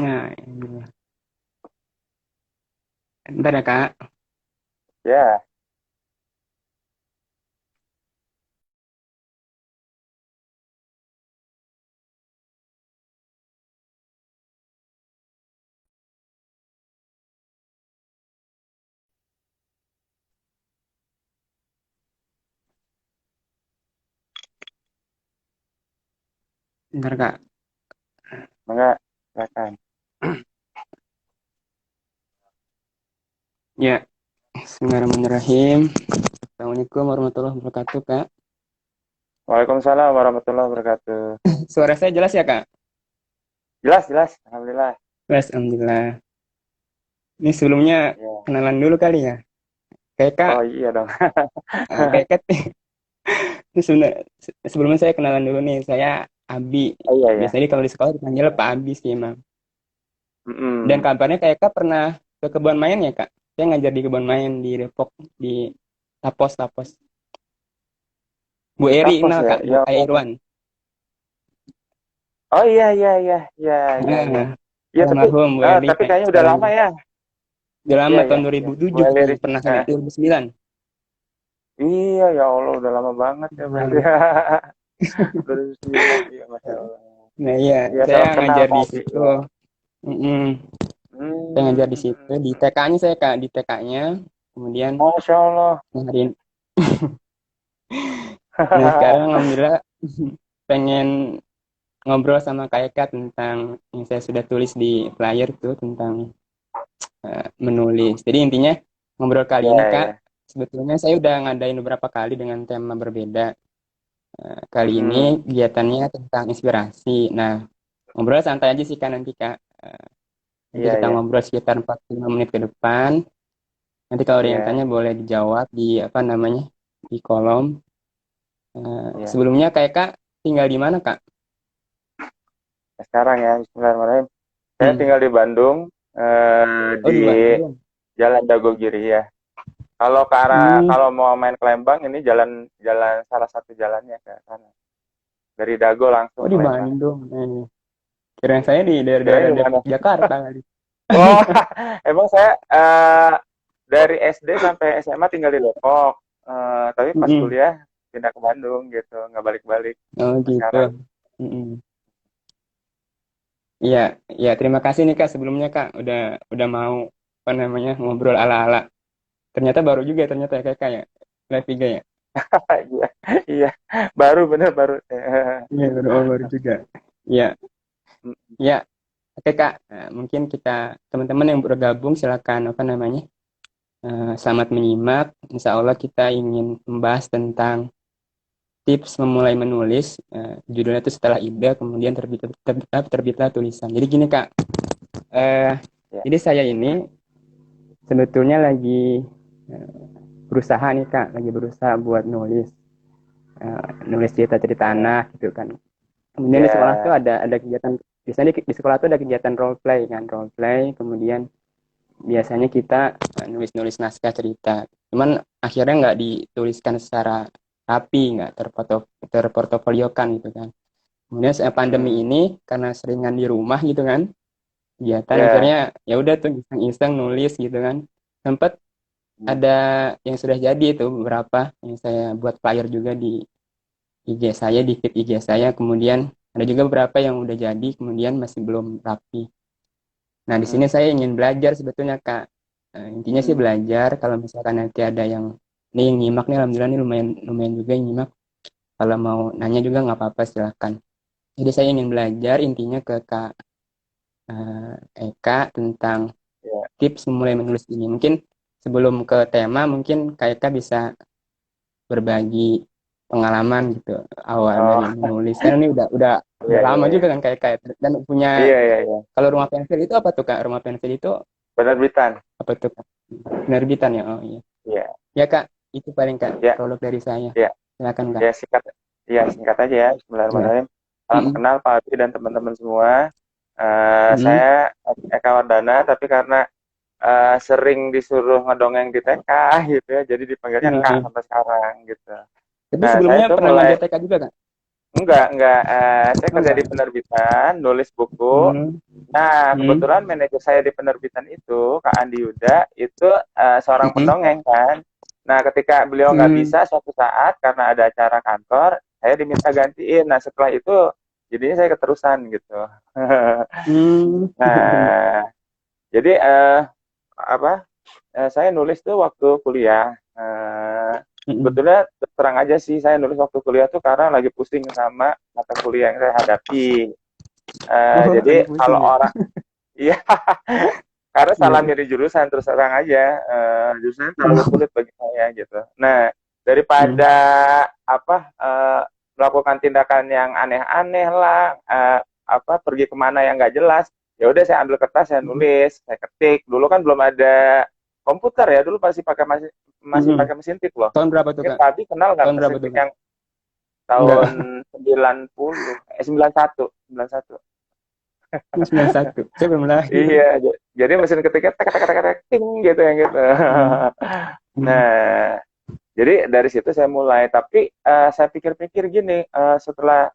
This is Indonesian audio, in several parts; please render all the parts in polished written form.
Nah, ini. Bentar ya, Kak. Ya, Bentar, Kak. enggak, silakan. Ya, bismillahirrahmanirrahim. Assalamualaikum warahmatullahi wabarakatuh, Kak. Waalaikumsalam warahmatullahi wabarakatuh. Suara saya jelas ya, Kak? Jelas, jelas. Alhamdulillah. Jelas, alhamdulillah. Ini sebelumnya Ya. kenalan dulu kali ya. Kayak Kak, Oh iya dong. kayak Kak, ini sebelumnya saya kenalan dulu nih. Saya Abi. Oh iya ya. Biasanya kalau di sekolah dipanggil Pak Abi sih, emang. Dan Mm-mm. kabarnya kayak Kak pernah ke kebun main ya, Kak? Saya ngajar di kebun main di Depok, di Tapos, Tapos. Bu Eri Tapos kenal, ya. Kak? Bu Ya. Irwan. Oh iya iya iya iya iya iya. Nah, Iya tapi almarhum Bu Eri tapi kayak kayaknya udah sekarang. lama ya. Udah Iya lama, iya tahun iya. 2007 Mulai dari kayaknya. Pernah sampai 2009. iya ya Allah udah lama banget ya berarti. Nah, 2009. Iya Masya Allah. nah iya, Iya saya salam kenal ngajar Pak di Abi situ. ya. Mm-mm. Saya Hmm, ngajar di hmm, situ. hmm, Di hmm. TK-nya saya, Kak. Di TK-nya. Kemudian, Masya Allah. hari ini. Nah, sekarang Alhamdulillah pengen ngobrol sama Kak Eka tentang yang saya sudah tulis di flyer tuh, tentang menulis. Jadi intinya, ngobrol kali Ya ini, Kak, ya. sebetulnya saya udah ngadain beberapa kali dengan tema berbeda. Kali ini Mm-mm. kegiatannya tentang inspirasi. Nah, ngobrol santai aja sih, Kak, nanti, Kak. Nanti Iya kita iya. ngobrol sekitar 45 menit ke depan. Nanti kalau ada yang Iya tanya boleh dijawab di apa namanya, di kolom. iya. Sebelumnya kayak Kak tinggal di mana, Kak? Nah, sekarang ya Bismillahirrahmanirrahim. Saya Hmm. tinggal di Bandung Oh, di di Bandung. Jalan Dagogiri ya. Kalau ke arah Hmm. kalau mau main ke Lembang ini jalan jalan salah satu jalannya ke sana. Dari Dago langsung Oh, ke di Lembang. Bandung. Ini. Kirain saya di Kirain daerah-daerah di mana? Depok, Jakarta kali. Oh, emang saya dari SD sampai SMA tinggal di Depok. Tapi pas Mm-mm. kuliah pindah ke Bandung gitu, nggak balik-balik Oh, sampai gitu. sekarang. Mm-mm. Iya, iya, terima kasih nih Kak sebelumnya, Kak udah mau apa namanya ngobrol ala-ala. Ternyata baru juga ternyata ya Kak ya. Live juga ya. Iya, iya, baru bener baru. Iya, baru juga. Iya, iya. Oke Kak, mungkin kita teman-teman yang bergabung silakan apa namanya. Selamat menyimak. Insya Allah kita ingin membahas tentang tips memulai menulis. Judulnya itu setelah ide, kemudian terbitlah tulisan. Jadi gini Kak, eh, Ya, jadi saya ini sebetulnya lagi eh, berusaha nih Kak, lagi berusaha buat nulis, nulis cerita-cerita ya, anak gitu kan. Kemudian di sekolah tuh ya. ada kegiatan, biasanya di sekolah tuh ada kegiatan role play kan, role play. Kemudian biasanya kita nulis-nulis naskah cerita. Cuman akhirnya nggak dituliskan secara rapi, nggak terportofoliokan gitu kan. Kemudian saat pandemi Mm, ini karena seringan di rumah gitu kan, kegiatan ya. akhirnya ya udah tuh iseng-iseng nulis gitu kan. Sempet Mm, ada yang sudah jadi itu beberapa yang saya buat flyer juga di IG saya, di feed IG saya. Kemudian ada juga beberapa yang udah jadi, kemudian masih belum rapi. Nah, di sini mm, saya ingin belajar sebetulnya, Kak. Intinya sih mm, belajar. Kalau misalkan nanti ada yang nih yang nyimak nih, alhamdulillah nih lumayan lumayan juga yang nyimak. Kalau mau nanya juga nggak apa-apa, silakan. Jadi saya ingin belajar intinya ke Kak Eka tentang ya. tips memulai menulis ini. Mungkin sebelum ke tema, mungkin Kak Eka bisa berbagi pengalaman gitu awal dari Oh, menulis. Karena ini udah iya, lama iya, juga iya. kan Kak Eka dan punya Iya, iya, iya. kalau rumah pensil itu apa tuh Kak? Rumah pensil itu Penerbitan. apa tuh Kak? Penerbitan ya, oh iya. Iya, Ya Kak, itu paling Kak, ya, prolog dari saya. ya, Silakan Kak. ya singkat. Iya, singkat aja ya. Ya. Bismillahirrahmanirrahim. Salam Mm-mm. kenal Pak Abi dan teman-teman semua. Mm-mm. Saya Eka Wardana, tapi karena sering disuruh ngedongeng di TK gitu ya, jadi dipanggilnya Kak Nah, sampai sekarang gitu. tapi Nah, saya sebelumnya tuh pernah mulai ngajar TK juga Kak? Enggak. Saya Oh, kerja di enggak. penerbitan, nulis buku. Hmm. Nah, Hmm. kebetulan manajer saya di penerbitan itu, Kak Andi Yuda, itu seorang Hmm. pendongeng kan. Nah, ketika beliau nggak Hmm. bisa suatu saat karena ada acara kantor, saya diminta gantiin. Nah, setelah itu jadinya saya keterusan gitu. Hmm. Nah, jadi apa? Saya nulis tuh waktu kuliah. Hmm. Sebetulnya terang aja sih saya nulis waktu kuliah tuh karena lagi pusing sama mata kuliah yang saya hadapi. Oh, Jadi lagi kalau pusing ya? orang, iya, karena Iya, salah iya. milih jurusan terus terang aja, jurusannya terlalu Oh. sulit bagi saya gitu. Nah, Hmm. daripada apa melakukan tindakan yang aneh-aneh lah, pergi kemana yang nggak jelas, ya udah saya ambil kertas, saya Hmm. nulis, saya ketik. Dulu kan belum ada komputer ya, dulu masih pakai masih masih Hmm. pakai mesin ketik loh. Tahun berapa tuh, Mungkin Kak? Pak Abi kenal nggak Tahun berapa mesin tuh, ketik Kak? yang tahun Enggak. 90, 91, 91. 91. Saya belum lahir. Iya, jadi mesin ketiknya tek tek tek tek ting gitu yang gitu. Hmm. Hmm. Nah, jadi dari situ saya mulai. Tapi saya pikir-pikir gini, setelah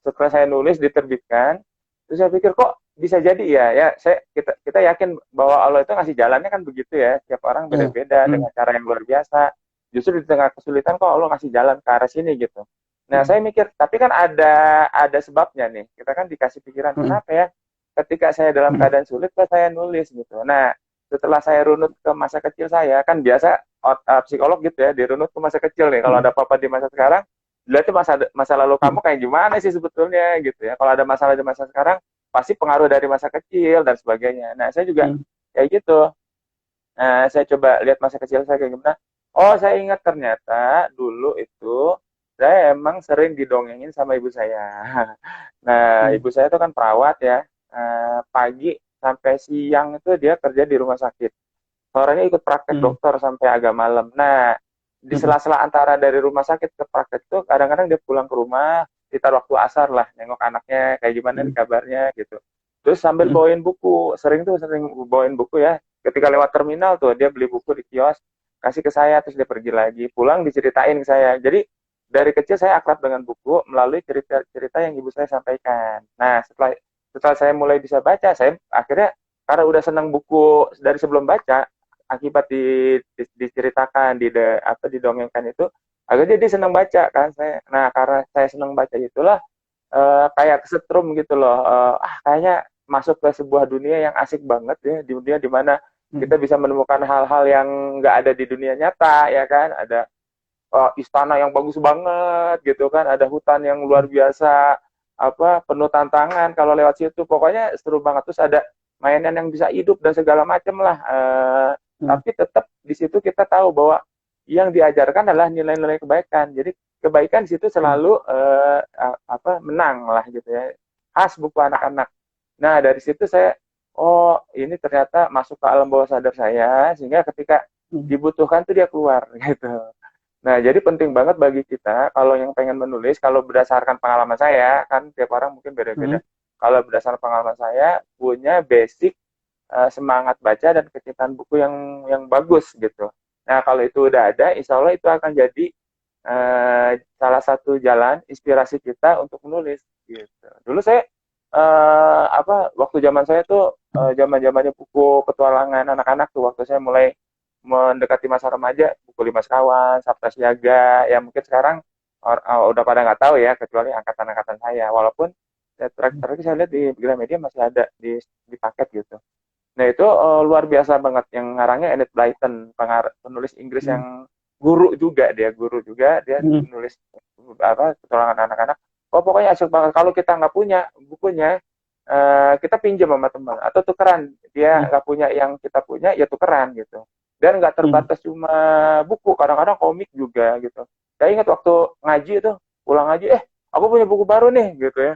setelah saya nulis diterbitkan, terus saya pikir kok bisa jadi ya, ya kita yakin bahwa Allah itu ngasih jalannya kan begitu ya, setiap orang Ya. beda-beda Hmm. dengan cara yang luar biasa. Justru di tengah kesulitan kok Allah ngasih jalan ke arah sini gitu. Nah, Hmm. saya mikir, tapi kan ada sebabnya nih. Kita kan dikasih pikiran, Hmm. kenapa ya? Ketika saya dalam Hmm. keadaan sulit, kok saya nulis gitu. Nah, setelah saya runut ke masa kecil saya, kan biasa psikolog gitu ya, dirunut ke masa kecil nih. Kalau Hmm. ada apa-apa di masa sekarang, berarti masa masa lalu Hmm. kamu kayak gimana sih sebetulnya gitu ya. Kalau ada masalah di masa sekarang, pasti pengaruh dari masa kecil dan sebagainya. Nah, saya juga Hmm. kayak gitu. Nah, saya coba lihat masa kecil saya kayak gimana. Oh, saya ingat ternyata dulu itu saya emang sering didongengin sama ibu saya. Nah, Hmm. ibu saya itu kan perawat ya. Pagi sampai siang itu dia kerja di rumah sakit. Sorenya ikut praktek Hmm. dokter sampai agak malam. Nah, di Hmm. sela-sela antara dari rumah sakit ke praktek itu kadang-kadang dia pulang ke rumah sekitar waktu asar lah, nengok anaknya kayak gimana nih Hmm. kabarnya gitu. Terus sambil Hmm. bawain buku, sering bawain buku ya. Ketika lewat terminal tuh dia beli buku di kios, kasih ke saya terus dia pergi lagi, pulang diceritain ke saya. Jadi dari kecil saya akrab dengan buku melalui cerita-cerita yang ibu saya sampaikan. Nah, setelah setelah saya mulai bisa baca, saya akhirnya karena udah senang buku dari sebelum baca, akibat diceritakan didongengkan itu akhirnya dia senang baca kan saya. Nah, karena saya senang baca itulah kayak kesetrum gitu loh. Kayaknya masuk ke sebuah dunia yang asik banget ya, di dunia di mana Hmm. kita bisa menemukan hal-hal yang nggak ada di dunia nyata ya kan. Ada istana yang bagus banget gitu kan, ada hutan yang luar biasa penuh tantangan kalau lewat situ. Pokoknya seru banget, terus ada mainan yang bisa hidup dan segala macam lah. Hmm. Tapi tetap di situ kita tahu bahwa yang diajarkan adalah nilai-nilai kebaikan. Jadi kebaikan di situ Hmm. selalu menang lah gitu ya. Khas buku anak-anak. Nah, dari situ saya, oh ini ternyata masuk ke alam bawah sadar saya, sehingga ketika Hmm. dibutuhkan tuh dia keluar gitu. Nah, jadi penting banget bagi kita kalau yang pengen menulis, kalau berdasarkan pengalaman saya, kan tiap orang mungkin Hmm. beda-beda. Kalau berdasarkan pengalaman saya, punya basic semangat baca dan kecintaan buku yang bagus gitu. Nah, kalau itu udah ada, insya Allah itu akan jadi salah satu jalan inspirasi kita untuk menulis gitu. Dulu saya waktu zaman saya tuh zaman-zamannya buku petualangan anak-anak tuh waktu saya mulai mendekati masa remaja, buku Lima Sekawan, Sabta Siaga, ya mungkin sekarang udah pada nggak tahu ya, kecuali angkatan-angkatan saya. Walaupun terakhir saya lihat di Gramedia masih ada di paket gitu. Nah itu luar biasa banget, yang ngarangnya Enid Blyton, penulis Inggris Hmm. yang guru juga dia Hmm. nulis petualangan anak-anak. Oh pokoknya asik banget. Kalau kita nggak punya bukunya, kita pinjam sama teman atau tukeran. Dia Hmm. nggak punya yang kita punya, ya tukeran gitu. Dan nggak Hmm. terbatas cuma buku, kadang-kadang komik juga gitu. Saya ingat waktu ngaji itu, pulang ngaji, aku punya buku baru nih gitu ya.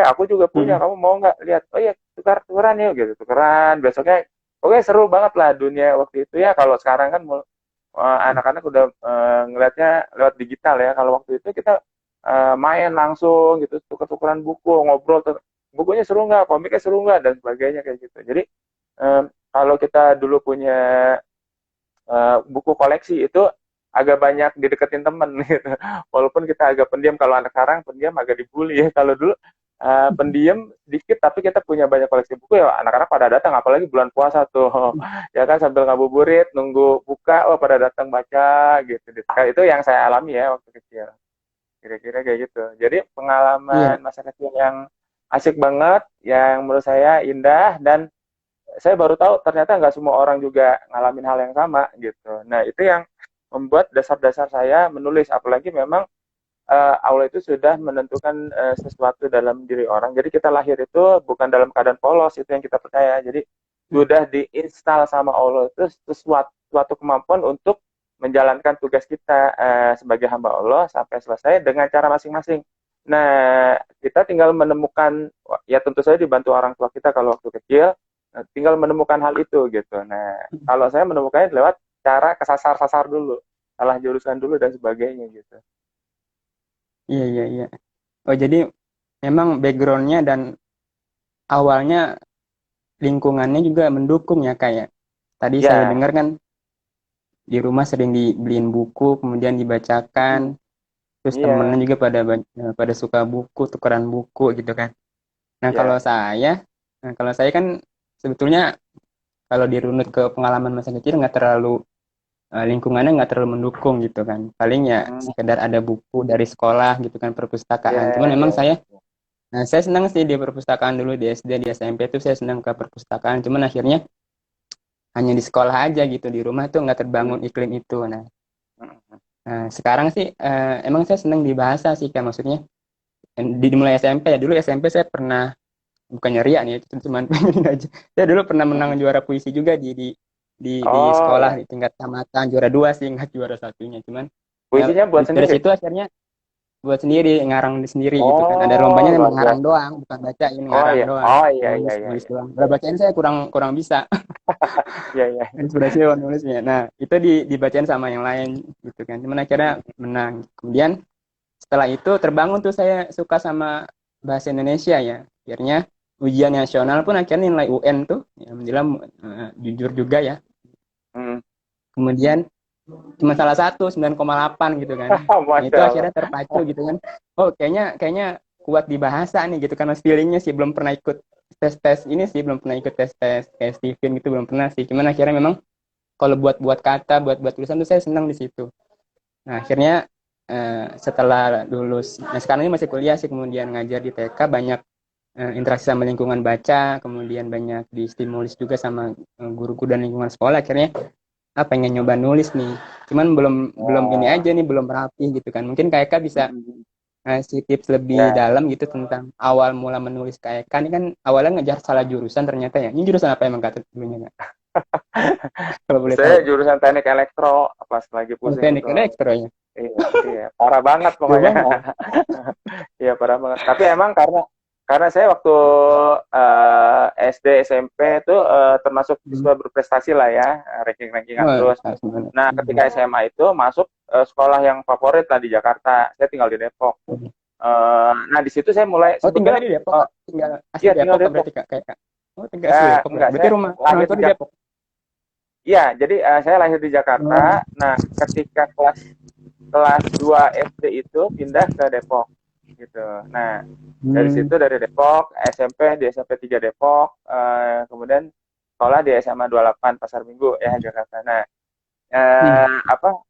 Aku juga punya, Hmm. kamu mau nggak lihat? Oh iya, tukeran yuk gitu, tukeran. Besoknya, oke seru banget lah dunia waktu itu ya. Kalau sekarang kan anak-anak udah ngelihatnya lewat digital ya. Kalau waktu itu kita main langsung gitu, tuker-tukeran buku, ngobrol, bukunya seru nggak, komiknya seru nggak, dan sebagainya kayak gitu. Jadi kalau kita dulu punya buku koleksi itu agak banyak dideketin temen gitu. Walaupun kita agak pendiam, kalau anak sekarang pendiam agak dibully ya. Kalau dulu pendiam sedikit tapi kita punya banyak koleksi buku ya, anak-anak pada datang, apalagi bulan puasa tuh. Ya kan, sambil ngabuburit nunggu buka, oh pada datang baca gitu. Itu yang saya alami ya waktu kecil. Kira-kira kayak gitu. Jadi pengalaman Iya, masa kecil yang asik banget, yang menurut saya indah, dan saya baru tahu ternyata nggak semua orang juga ngalamin hal yang sama gitu. Nah, itu yang membuat dasar-dasar saya menulis, apalagi memang Allah itu sudah menentukan sesuatu dalam diri orang. Jadi kita lahir itu bukan dalam keadaan polos, itu yang kita percaya. Jadi sudah diinstal sama Allah itu suatu kemampuan untuk menjalankan tugas kita sebagai hamba Allah sampai selesai dengan cara masing-masing. Nah, kita tinggal menemukan, ya tentu saja dibantu orang tua kita kalau waktu kecil, tinggal menemukan hal itu gitu. Nah, kalau saya menemukannya lewat cara kesasar-sasar dulu, salah jurusan dulu dan sebagainya gitu. iya, iya, iya. Oh, jadi memang backgroundnya dan awalnya lingkungannya juga mendukung ya, kayak tadi saya Ya, dengar kan di rumah sering dibeliin buku, kemudian dibacakan, mm, terus temennya iya, juga pada suka buku, tukeran buku gitu kan. Nah, kalau ya, saya, kalau saya kan sebetulnya kalau dirunut ke pengalaman masa kecil nggak terlalu lingkungannya nggak terlalu mendukung gitu kan. Paling ya mm, sekedar ada buku dari sekolah gitu kan, perpustakaan. Cuman ya, memang ya, saya, nah saya senang sih di perpustakaan dulu di SD, di SMP tuh saya senang ke perpustakaan. Cuman akhirnya hanya di sekolah aja gitu, di rumah tuh nggak terbangun mm, iklim itu. Nah, mm, sekarang sih emang saya senang di bahasa sih, kan maksudnya dimulai SMP ya. Dulu SMP saya pernah, bukannya ria nih, itu cuman pengen aja. Saya dulu pernah menang mm. juara puisi juga di Oh sekolah ya, di tingkat tamatan, juara dua sih, nggak juara satunya. Cuman ya puisinya buat dari sendiri. situ akhirnya buat sendiri, ngarang sendiri gitu kan. Ada Oh, lombanya memang luar ngarang biasa. doang, bukan bacain, Oh ngarang iya, doang, oh iya, iya, nulis iya, nulis iya, doang. Kalau bacain saya kurang kurang bisa. iya, iya. Inspirasi lewat nulisnya. Nah, itu dibacain sama yang lain gitu kan. Cuman akhirnya Mm, menang. Kemudian setelah itu terbangun tuh saya suka sama bahasa Indonesia ya. Akhirnya ujian nasional pun akhirnya nilai UN tuh ya, menjelang jujur juga ya. mm. Kemudian cuma salah satu 9,8 gitu kan. Nah, Masya itu Allah. akhirnya terpacu gitu kan. Oh, kayaknya kayaknya kuat di bahasa nih gitu kan. Mas feelingnya sih belum pernah ikut tes-tes ini sih, belum pernah ikut tes-tes kayak Steven gitu, belum pernah sih. Cuman akhirnya memang kalau buat-buat kata, buat-buat tulisan tuh saya senang di situ. Nah, akhirnya setelah lulus, nah sekarang ini masih kuliah sih, kemudian ngajar di TK, banyak interaksi sama lingkungan baca, kemudian banyak distimulis juga sama guru-guru dan lingkungan sekolah. Akhirnya pengen nyoba nulis nih. Cuman belum belum ini Wah. aja nih, belum rapi gitu kan. Mungkin Kak bisa Mm, ngasih tips lebih ya. dalam gitu tentang awal mula menulis Kak Eka. Ini kan awalnya ngejar salah jurusan ternyata ya. Ini jurusan apa emang Kak dulunya Kak? Kalau boleh tahu. Saya jurusan teknik elektro, pas lagi Oh, pusing teknik itu. elektro ya. Iya, iya, parah banget Jauh pokoknya. banget. Iya, parah banget. Tapi emang karena saya waktu SD SMP itu termasuk Hmm. siswa berprestasi lah ya, ranking-rankingan Wah, terus. sebenarnya. Nah, ketika SMA itu masuk sekolah yang favorit lah di Jakarta. Saya tinggal di Depok. Nah, di situ saya mulai Oh, tinggalnya sebetulnya di Depok, Kak. Tinggal asli iya, tinggal Depok di Kak, Depok. berarti Kak, kayak Kak. Oh, tinggal asli Depok Enggak, berarti. Berarti saya rumah orang lahir tua di di Depok. Iya, jadi saya lahir di Oh. Jakarta. Nah, ketika kelas kelas 2 SD itu pindah ke Depok gitu. Nah, dari Hmm. situ dari Depok, SMP di SMP 3 Depok, kemudian sekolah di SMA 28 Pasar Minggu ya Jakarta. Nah, Hmm. apa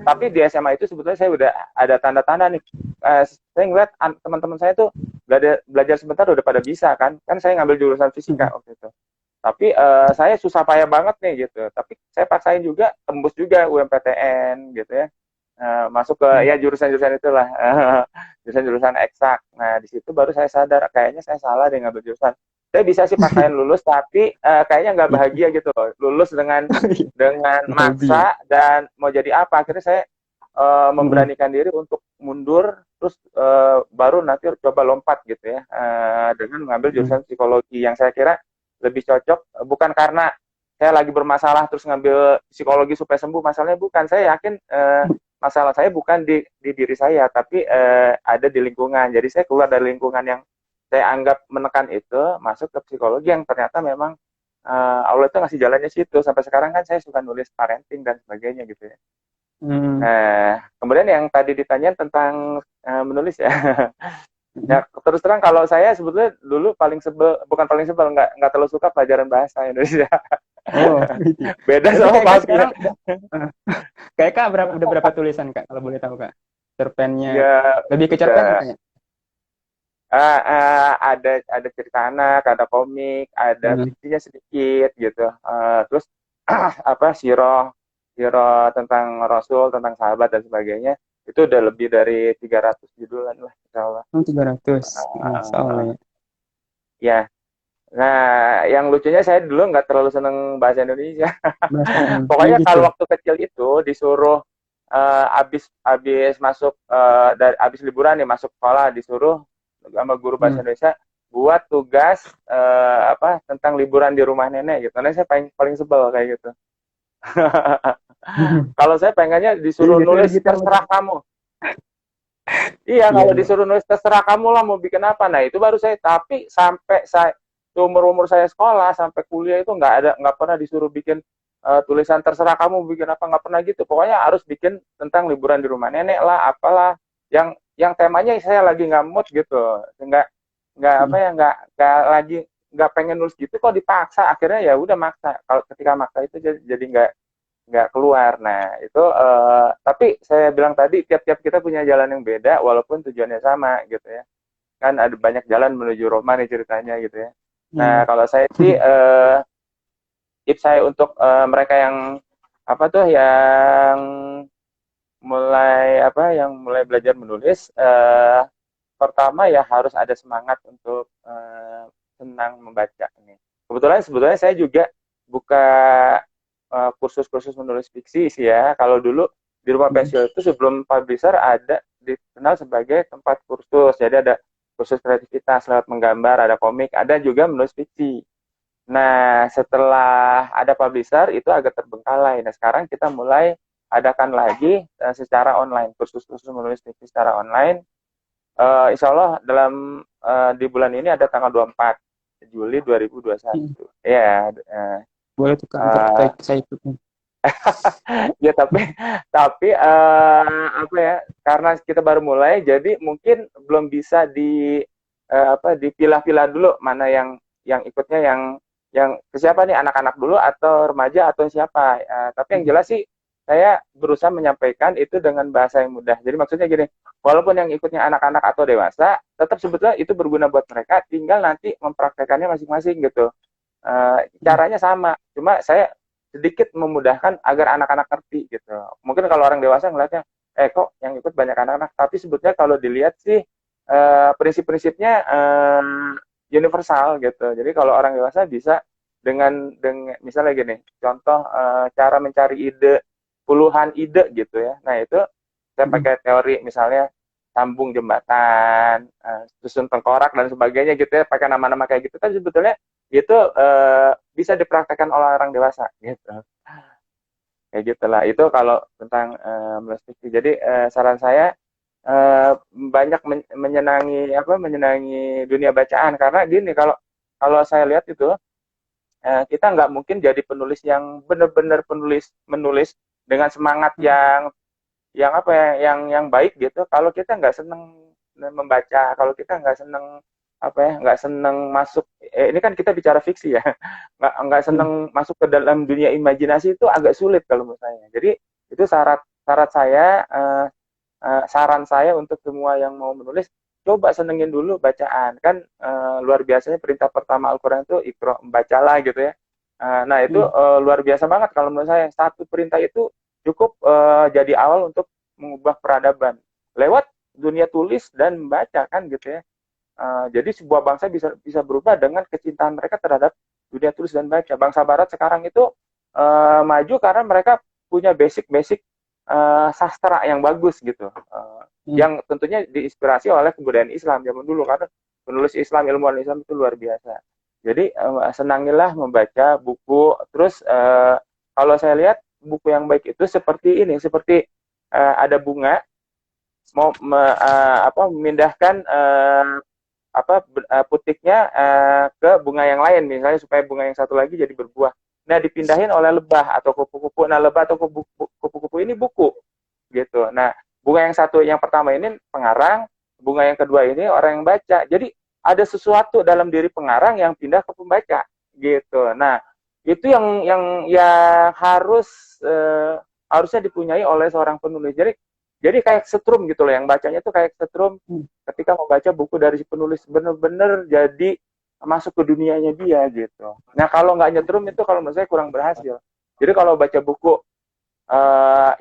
tapi di SMA itu sebetulnya saya udah ada tanda-tanda nih. Saya ngeliat teman-teman saya tuh belajar sebentar udah pada bisa kan. Kan saya ngambil jurusan fisika Hmm. waktu itu. Tapi saya susah payah banget nih gitu. Tapi saya paksain juga, tembus juga UMPTN gitu ya. Masuk ke Hmm. ya jurusan-jurusan itulah, jurusan-jurusan eksak. Nah, di situ baru saya sadar kayaknya saya salah deh ngambil jurusan. Saya bisa sih paksain lulus, tapi kayaknya nggak Itu. bahagia gitu loh. Lulus dengan Hobi ya. maksa dan mau jadi apa. Akhirnya saya Hmm. memberanikan diri untuk mundur, terus baru nanti coba lompat gitu ya, dengan mengambil Hmm. jurusan psikologi yang saya kira lebih cocok, bukan karena saya lagi bermasalah terus ngambil psikologi supaya sembuh, masalahnya bukan. Saya yakin masalah saya bukan di diri saya, tapi ada di lingkungan. Jadi saya keluar dari lingkungan yang saya anggap menekan itu, masuk ke psikologi yang ternyata memang Allah itu ngasih jalannya situ. Sampai sekarang kan saya suka nulis parenting dan sebagainya gitu ya. Hmm. Nah, kemudian yang tadi ditanya tentang menulis ya. Ya, terus terang kalau saya sebetulnya dulu paling sebel, bukan paling sebel, nggak terlalu suka pelajaran bahasa Indonesia. Oh, gitu ya. Beda Tapi sama kayak Kak Fabian. sekarang udah, kayak Kak udah berapa tulisan Kak kalau boleh tahu Kak? Cerpennya Ya lebih ke cerpen udah kayaknya. ada cerita anak, ada komik, ada Hmm. fiksinya sedikit gitu. Terus apa siro tentang Rasul, tentang sahabat dan sebagainya. Itu udah lebih dari 300 judulan lah, insya Allah. Oh, 300. Masya Allah Uh, ya. ya, nah yang lucunya saya dulu nggak terlalu seneng bahasa Indonesia. Bahasa, oh Pokoknya gitu. kalau waktu kecil itu disuruh abis masuk dari abis liburan nih masuk sekolah disuruh sama guru bahasa Hmm. Indonesia buat tugas apa tentang liburan di rumah nenek gitu. Nah saya paling paling sebel kayak gitu. Kalau saya pengennya Iya, disuruh biasanya nulis gitu sama terserah teman. kamu. Iya, Iya, kalau iya. disuruh nulis terserah kamu lah mau bikin apa. Nah, itu baru saya tapi sampai saya umur-umur saya sekolah sampai kuliah itu nggak pernah disuruh bikin tulisan terserah kamu bikin apa nggak pernah gitu. Pokoknya harus bikin tentang liburan di rumah nenek lah, apalah yang temanya saya lagi nggak mood gitu. Nggak apa Hmm. ya nggak pengen nulis gitu kok dipaksa akhirnya ya udah maksa. Kalau ketika maksa itu jadi nggak keluar. Nah, itu tapi saya bilang tadi tiap-tiap kita punya jalan yang beda walaupun tujuannya sama gitu ya. Kan ada banyak jalan menuju Roma nih ceritanya gitu ya. Nah, Iya. kalau saya sih tips saya untuk mereka yang apa tuh yang mulai belajar menulis pertama ya harus ada semangat untuk senang membaca nih. Kebetulan sebetulnya saya juga buka kursus-kursus menulis fiksi sih ya. Kalau dulu di rumah Hmm. pensil itu sebelum publisher ada dikenal sebagai tempat kursus. Jadi ada kursus kreativitas lewat menggambar, ada komik, ada juga menulis fiksi. Nah, setelah ada publisher itu agak terbengkalai. Nah, sekarang kita mulai adakan lagi secara online, kursus-kursus menulis fiksi secara online. Insya Allah dalam di bulan ini ada tanggal 24 Juli 2021. Ya, Boleh tuh Kak, ntar uh, saya ikut. ya tapi apa ya karena kita baru mulai jadi mungkin belum bisa apa dipilah-pilah dulu mana yang ikutnya yang ke siapa nih anak-anak dulu atau remaja atau siapa. Tapi yang jelas sih saya berusaha menyampaikan itu dengan bahasa yang mudah. Jadi maksudnya gini, walaupun yang ikutnya anak-anak atau dewasa, tetap sebetulnya itu berguna buat mereka, tinggal nanti mempraktekannya masing-masing gitu. Caranya sama, cuma saya sedikit memudahkan agar anak-anak ngerti gitu. Mungkin kalau orang dewasa ngeliatnya, kok yang ikut banyak anak-anak, tapi sebetulnya kalau dilihat sih prinsip-prinsipnya universal gitu. Jadi kalau orang dewasa bisa dengan misalnya gini, contoh cara mencari ide, puluhan ide gitu ya. Nah itu saya pakai teori misalnya sambung jembatan, susun tengkorak dan sebagainya gitu ya, pakai nama-nama kayak gitu kan sebetulnya itu bisa dipraktekkan oleh orang dewasa gitu kayak gitulah itu kalau tentang menulis fiksi jadi saran saya banyak menyenangi dunia bacaan karena gini kalau kalau saya lihat itu kita nggak mungkin jadi penulis yang benar-benar penulis menulis dengan semangat yang apa ya yang baik gitu kalau kita nggak seneng membaca kalau kita nggak seneng apa ya nggak seneng masuk ini kan kita bicara fiksi ya nggak seneng masuk ke dalam dunia imajinasi itu agak sulit kalau menurut saya jadi itu syarat syarat saya saran saya untuk semua yang mau menulis coba senengin dulu bacaan kan luar biasanya perintah pertama Al-Quran itu ikro membacalah gitu ya. Nah itu luar biasa banget kalau menurut saya satu perintah itu cukup jadi awal untuk mengubah peradaban lewat dunia tulis dan membaca kan gitu ya. Jadi sebuah bangsa bisa bisa berubah dengan kecintaan mereka terhadap dunia tulis dan baca. Bangsa Barat sekarang itu maju karena mereka punya basic-basic sastra yang bagus gitu. Yang tentunya diinspirasi oleh kebudayaan Islam zaman dulu karena penulis Islam, ilmuwan Islam itu luar biasa. Jadi senangilah membaca buku. Terus kalau saya lihat buku yang baik itu seperti ini, seperti ada bunga mau memindahkan putiknya ke bunga yang lain misalnya supaya bunga yang satu lagi jadi berbuah. Nah dipindahin oleh lebah atau kupu-kupu. Nah lebah atau kupu-kupu ini buku. gitu. Nah, bunga yang pertama ini pengarang, bunga yang kedua ini orang yang baca. Jadi ada sesuatu dalam diri pengarang yang pindah ke pembaca gitu. Nah, itu yang harusnya dipunyai oleh seorang penulis. Jadi kayak setrum gitu loh, yang bacanya tuh kayak setrum ketika membaca buku dari si penulis, bener-bener jadi masuk ke dunianya dia gitu. Nah kalau nggak nyetrum itu kalau menurut saya kurang berhasil. Jadi kalau baca buku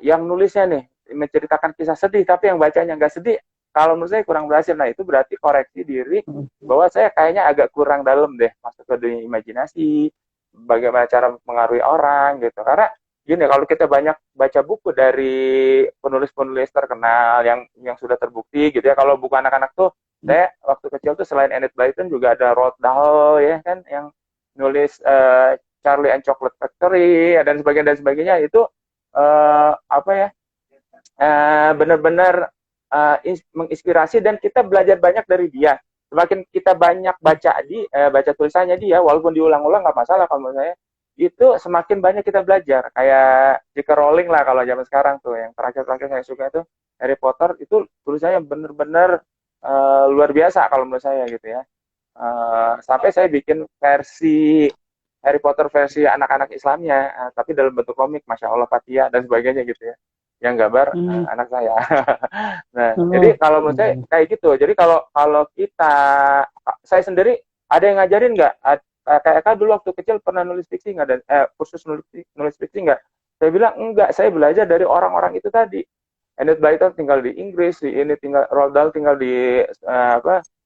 yang nulisnya nih menceritakan kisah sedih tapi yang bacanya nggak sedih, kalau menurut saya kurang berhasil. Nah itu berarti koreksi diri bahwa saya kayaknya agak kurang dalam deh masuk ke dunia imajinasi, bagaimana cara mempengaruhi orang gitu. Karena gini, kalau kita banyak baca buku dari penulis-penulis terkenal yang sudah terbukti gitu ya, kalau buku anak-anak tuh saya waktu kecil tuh selain Enid Blyton juga ada Roald Dahl ya kan, yang nulis Charlie and Chocolate Factory dan sebagainya itu apa ya, benar-benar menginspirasi dan kita belajar banyak dari dia. Semakin kita banyak baca tulisannya dia, walaupun diulang-ulang nggak masalah kalau menurut saya, itu semakin banyak kita belajar. Kayak J.K. Rowling lah kalau zaman sekarang tuh, yang terakhir saya suka itu Harry Potter, itu tulisannya benar-benar luar biasa kalau menurut saya gitu ya. Sampai saya bikin versi Harry Potter versi anak-anak Islamnya, tapi dalam bentuk komik, Masya Allah Fathia dan sebagainya gitu ya, yang gambar anak saya. Nah, jadi kalau menurut saya kayak gitu. Jadi kalau saya sendiri ada yang ngajarin nggak? Kayak Eka dulu waktu kecil pernah nulis fiksi nggak, dan kursus nulis fiksi nggak? Saya bilang enggak, saya belajar dari orang-orang itu tadi. Enid Blyton tinggal di Inggris, Roald Dahl tinggal di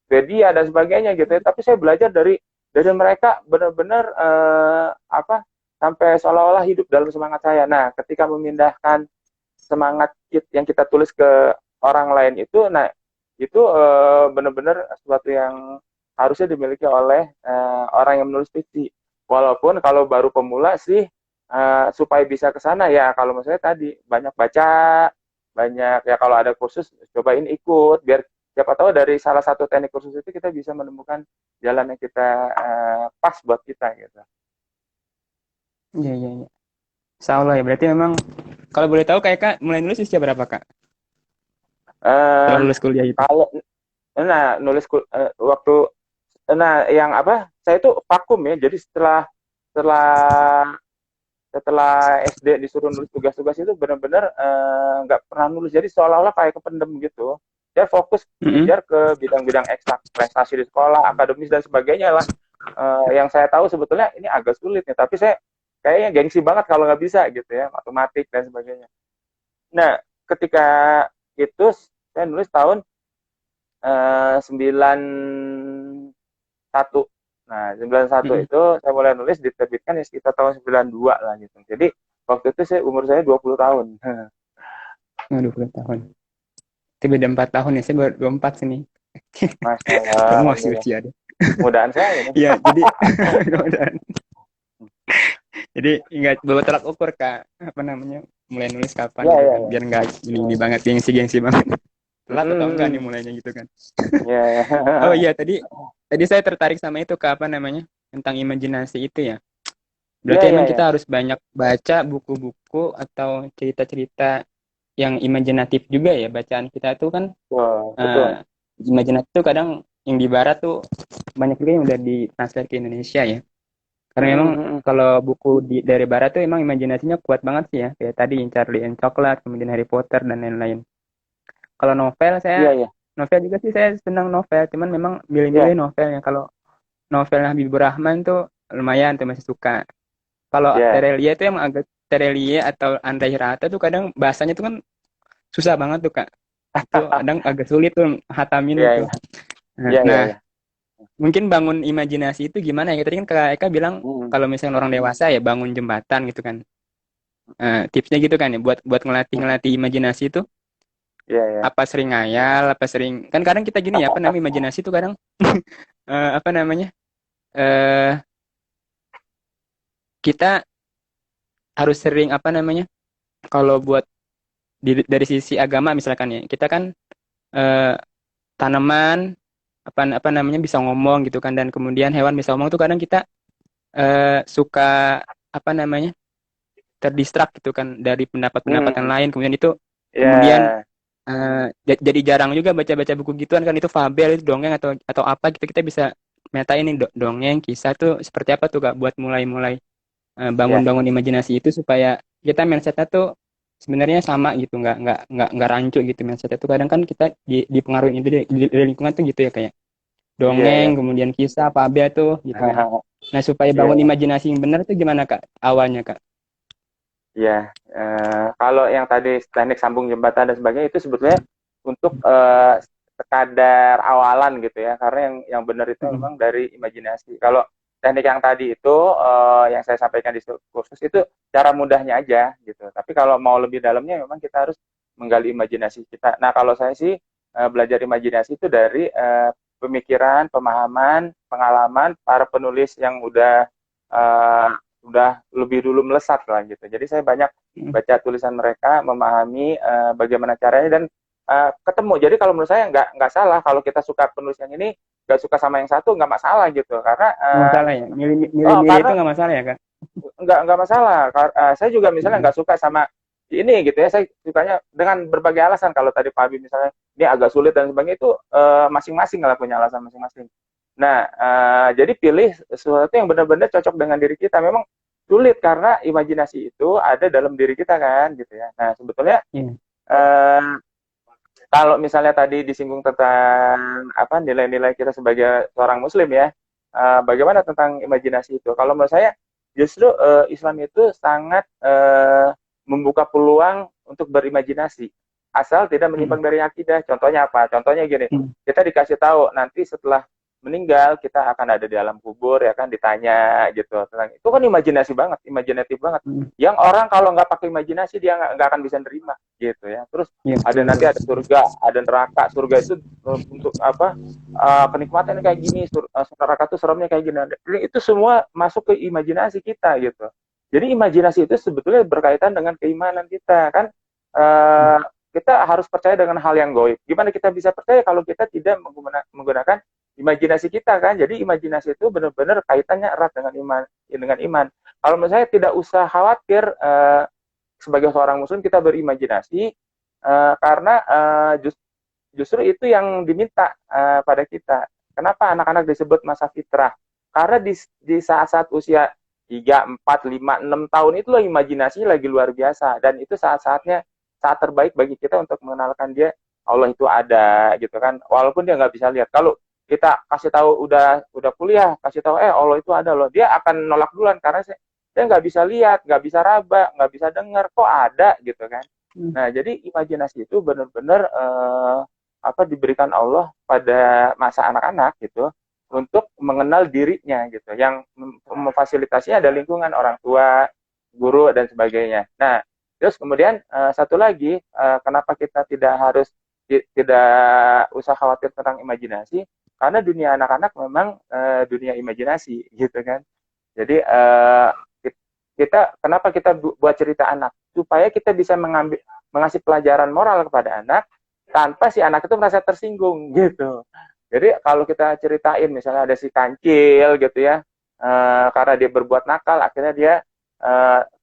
Swedia dan sebagainya gitu ya. Tapi saya belajar dari mereka benar-benar sampai seolah-olah hidup dalam semangat saya. Nah, ketika memindahkan semangat yang kita tulis ke orang lain itu, nah itu benar-benar sesuatu yang harusnya dimiliki oleh orang yang menulis fiksi. Walaupun kalau baru pemula sih supaya bisa ke sana ya, kalau misalnya tadi banyak baca, banyak ya, kalau ada kursus cobain ikut, biar siapa tahu dari salah satu teknik kursus itu kita bisa menemukan jalan yang kita pas buat kita gitu. Iya, iya, iya. Insya Allah ya, berarti memang kalau boleh tahu kayak Kak mulai nulis usia berapa Kak? Setelah lulus kuliah itu. Kalau nulis waktu yang saya itu vakum ya, jadi setelah SD disuruh nulis tugas-tugas itu benar-benar nggak pernah nulis, jadi seolah-olah kayak kependem gitu. Saya fokus ngejar ke bidang-bidang ekstra, prestasi di sekolah, akademis dan sebagainya lah. Yang saya tahu sebetulnya ini agak sulit nih, tapi saya kayaknya gengsi banget kalau nggak bisa gitu ya, matematik dan sebagainya. Nah, ketika itu saya nulis tahun 91. Nah, 91 itu saya mulai nulis, diterbitkan ya sekitar tahun 92 lah gitu. Jadi waktu itu umur saya 20 tahun. 20 tahun. Itu beda 4 tahun ya, saya baru 24 sini. Masya Allah. Masih usia deh. Mudaan saya. Iya, jadi jadi nggak bawa tolak ukur Kak, mulai nulis kapan gitu kan, biar nggak ini banget, gengsi banget. Telat atau enggak nih mulainya gitu kan. Oh iya, tadi saya tertarik sama itu Kak, tentang imajinasi itu ya. Berarti emang kita harus banyak baca buku-buku atau cerita-cerita yang imajinatif juga ya. Bacaan kita tuh kan imajinatif tuh kadang yang di barat tuh banyak juga yang udah ditranslate ke Indonesia ya. Karena memang kalau buku dari barat tuh emang imajinasinya kuat banget sih ya. Kayak tadi Charlie and Chocolate, kemudian Harry Potter dan lain-lain. Kalau novel novel juga sih saya senang novel, cuman memang milih-milih novelnya. Kalau novel Habibur Rahman tuh lumayan tuh, masih suka. Kalau Terelie itu emang agak, Terelie atau Andrei Hirata tuh kadang bahasanya tuh kan susah banget tuh Kak. Itu kadang agak sulit tuh hatamin itu. Nah, mungkin bangun imajinasi itu gimana ya? Tadi kan Kak Eka bilang kalau misalnya orang dewasa ya bangun jembatan gitu kan. Tipsnya gitu kan ya, buat ngelatih imajinasi itu. Apa sering ngayal, apa sering, kan kadang kita gini ya, imajinasi itu kadang kita harus sering kalau buat dari sisi agama misalkan ya, kita kan tanaman bisa ngomong gitu kan, dan kemudian hewan bisa ngomong tuh kadang kita suka terdistrak gitu kan dari pendapat-pendapat yang lain, kemudian itu Kemudian Ya, jadi jarang juga baca-baca buku gituan kan, itu fabel, itu dongeng atau apa gitu. Kita bisa metain ini dongeng, kisah tuh seperti apa tuh Kak, buat mulai-mulai ya, bangun-bangun imajinasi itu supaya kita mindsetnya tuh sebenarnya sama gitu, nggak rancu gitu mindsetnya tuh. Kadang kan kita dipengaruhi itu dari lingkungan tuh gitu ya, kayak iya, dongeng, ya. kemudian kisah, fabel tuh gitu kan. Nah, supaya bangun Iya, imajinasi yang benar tuh gimana Kak awalnya Kak? ya. Kalau yang tadi teknik sambung jembatan dan sebagainya itu sebetulnya untuk sekadar awalan gitu ya, karena yang benar itu Mm-mm. memang dari imajinasi. Kalau teknik yang tadi itu yang saya sampaikan di kursus itu cara mudahnya aja gitu. Tapi kalau mau lebih dalamnya memang kita harus menggali imajinasi kita. Nah, kalau saya sih belajar imajinasi itu dari pemikiran, pemahaman, pengalaman para penulis yang eh, udah lebih dulu melesat lah gitu. Jadi saya banyak Mm. baca tulisan mereka, memahami bagaimana caranya dan ketemu. Jadi kalau menurut saya nggak salah kalau kita suka penulis yang ini, nggak suka sama yang satu nggak masalah gitu. Karena Nggak masalah ya, oh milih-milih itu karena nggak masalah ya Kak? nggak masalah. Saya juga misalnya Mm-mm. nggak suka sama ini gitu ya. Saya sukanya dengan berbagai alasan. Kalau tadi Pak Abi misalnya ini agak sulit dan sebagainya itu masing-masing lah punya alasan masing-masing. Nah, jadi pilih sesuatu yang benar-benar cocok dengan diri kita. Memang sulit karena imajinasi itu ada dalam diri kita kan, gitu ya. Nah, sebetulnya Iya. eh, kalau misalnya tadi disinggung tentang apa nilai-nilai kita sebagai seorang Muslim ya, bagaimana tentang imajinasi itu? Kalau menurut saya justru Islam itu sangat membuka peluang untuk berimajinasi, asal tidak Mm-mm. menyimpang dari akidah. Contohnya apa? Contohnya gini, Mm. kita dikasih tahu nanti setelah meninggal kita akan ada di alam kubur ya kan ditanya gitu tentang itu kan imajinasi banget, imajinatif banget. Mm. Yang orang kalau nggak pakai imajinasi dia nggak akan bisa nerima gitu ya. Terus Iya, ada betul nanti betul. ada surga, ada neraka. Surga itu untuk apa? Kenikmatan kayak gini, neraka itu seremnya kayak gini. Itu semua masuk ke imajinasi kita gitu. Jadi imajinasi itu sebetulnya berkaitan dengan keimanan kita kan. Mm. Uh, kita harus percaya dengan hal yang goib. Gimana kita bisa percaya kalau kita tidak menggunakan imajinasi kita kan? Jadi imajinasi itu benar-benar kaitannya erat dengan iman, dengan iman. Kalau menurut saya tidak usah khawatir sebagai seorang muslim kita berimajinasi karena justru itu yang diminta pada kita. Kenapa anak-anak disebut masa fitrah? Karena di saat-saat usia 3, 4, 5, 6 tahun itu imajinasi lagi luar biasa dan itu saat-saatnya saat terbaik bagi kita untuk mengenalkan dia Allah itu ada gitu kan. Walaupun dia nggak bisa lihat. Kalau kita kasih tahu udah kuliah, kasih tahu Allah itu ada loh, dia akan nolak duluan karena saya nggak bisa lihat, nggak bisa raba, nggak bisa dengar, kok ada gitu kan. Mm. Nah, jadi imajinasi itu benar-benar apa diberikan Allah pada masa anak-anak gitu untuk mengenal dirinya gitu. Yang memfasilitasinya ada lingkungan orang tua, guru dan sebagainya. Nah, terus kemudian satu lagi kenapa kita tidak usah khawatir tentang imajinasi karena dunia anak-anak memang dunia imajinasi gitu kan. Jadi kenapa kita buat cerita anak supaya kita bisa mengasih pelajaran moral kepada anak tanpa si anak itu merasa tersinggung gitu. Jadi kalau kita ceritain misalnya ada si kancil gitu ya, karena dia berbuat nakal, akhirnya dia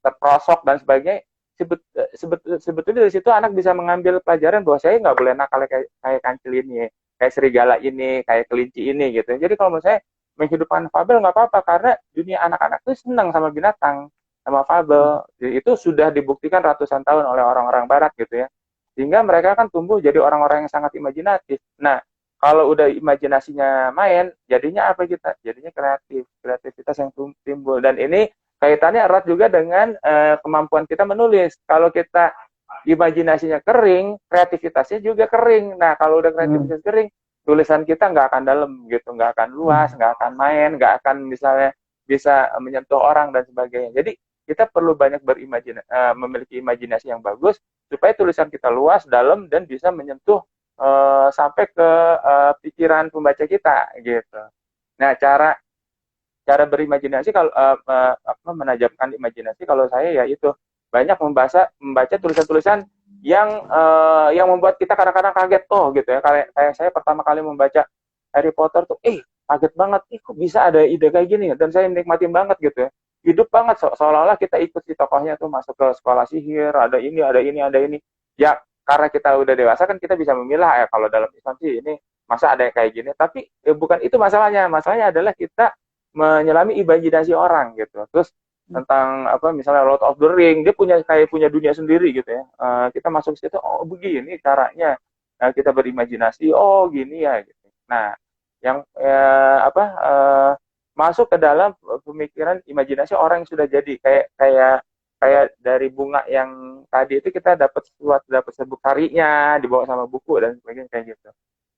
terprosok dan sebagainya. Sebetulnya dari situ anak bisa mengambil pelajaran bahwa saya nggak boleh nakal kayak kancil ini, kayak serigala ini, kayak kelinci ini gitu. Jadi kalau menurut saya menghidupkan fabel nggak apa-apa karena dunia anak-anak tuh senang sama binatang, sama fabel. Itu sudah dibuktikan ratusan tahun oleh orang-orang Barat gitu ya. Sehingga mereka kan tumbuh jadi orang-orang yang sangat imajinatif. Nah, kalau udah imajinasinya main, jadinya apa kita? Jadinya kreatif, kreativitas yang timbul. Dan ini kaitannya erat juga dengan kemampuan kita menulis. Kalau kita imajinasinya kering, kreativitasnya juga kering. Nah, kalau udah Mm. kreativitas kering, tulisan kita nggak akan dalam gitu, nggak akan luas, Mm. nggak akan main, nggak akan misalnya bisa menyentuh orang dan sebagainya. Jadi kita perlu banyak memiliki imajinasi yang bagus supaya tulisan kita luas, dalam dan bisa menyentuh sampai ke pikiran pembaca kita gitu. Nah, cara cara berimajinasi kalau menajamkan imajinasi kalau saya ya itu banyak membaca tulisan-tulisan yang membuat kita kadang-kadang kaget gitu ya. Kayak saya pertama kali membaca Harry Potter tuh kaget banget, kok bisa ada ide kayak gini dan saya nikmatin banget gitu ya. Hidup banget seolah-olah kita ikut si tokohnya tuh masuk ke sekolah sihir, ada ini, ada ini, ada ini. Ya karena kita udah dewasa kan kita bisa memilah, ya kalau dalam Islam sih ini masa ada yang kayak gini, tapi bukan itu masalahnya adalah kita menyelami imajinasi orang gitu. Terus tentang apa misalnya Lord of the Ring, dia punya dunia sendiri gitu ya. Kita masuk situ, oh begini caranya. Kita berimajinasi, oh gini ya gitu. Nah, yang masuk ke dalam pemikiran imajinasi orang yang sudah jadi, kayak dari bunga yang tadi itu kita dapat sebut tarinya dibawa sama buku dan sebagainya kayak gitu.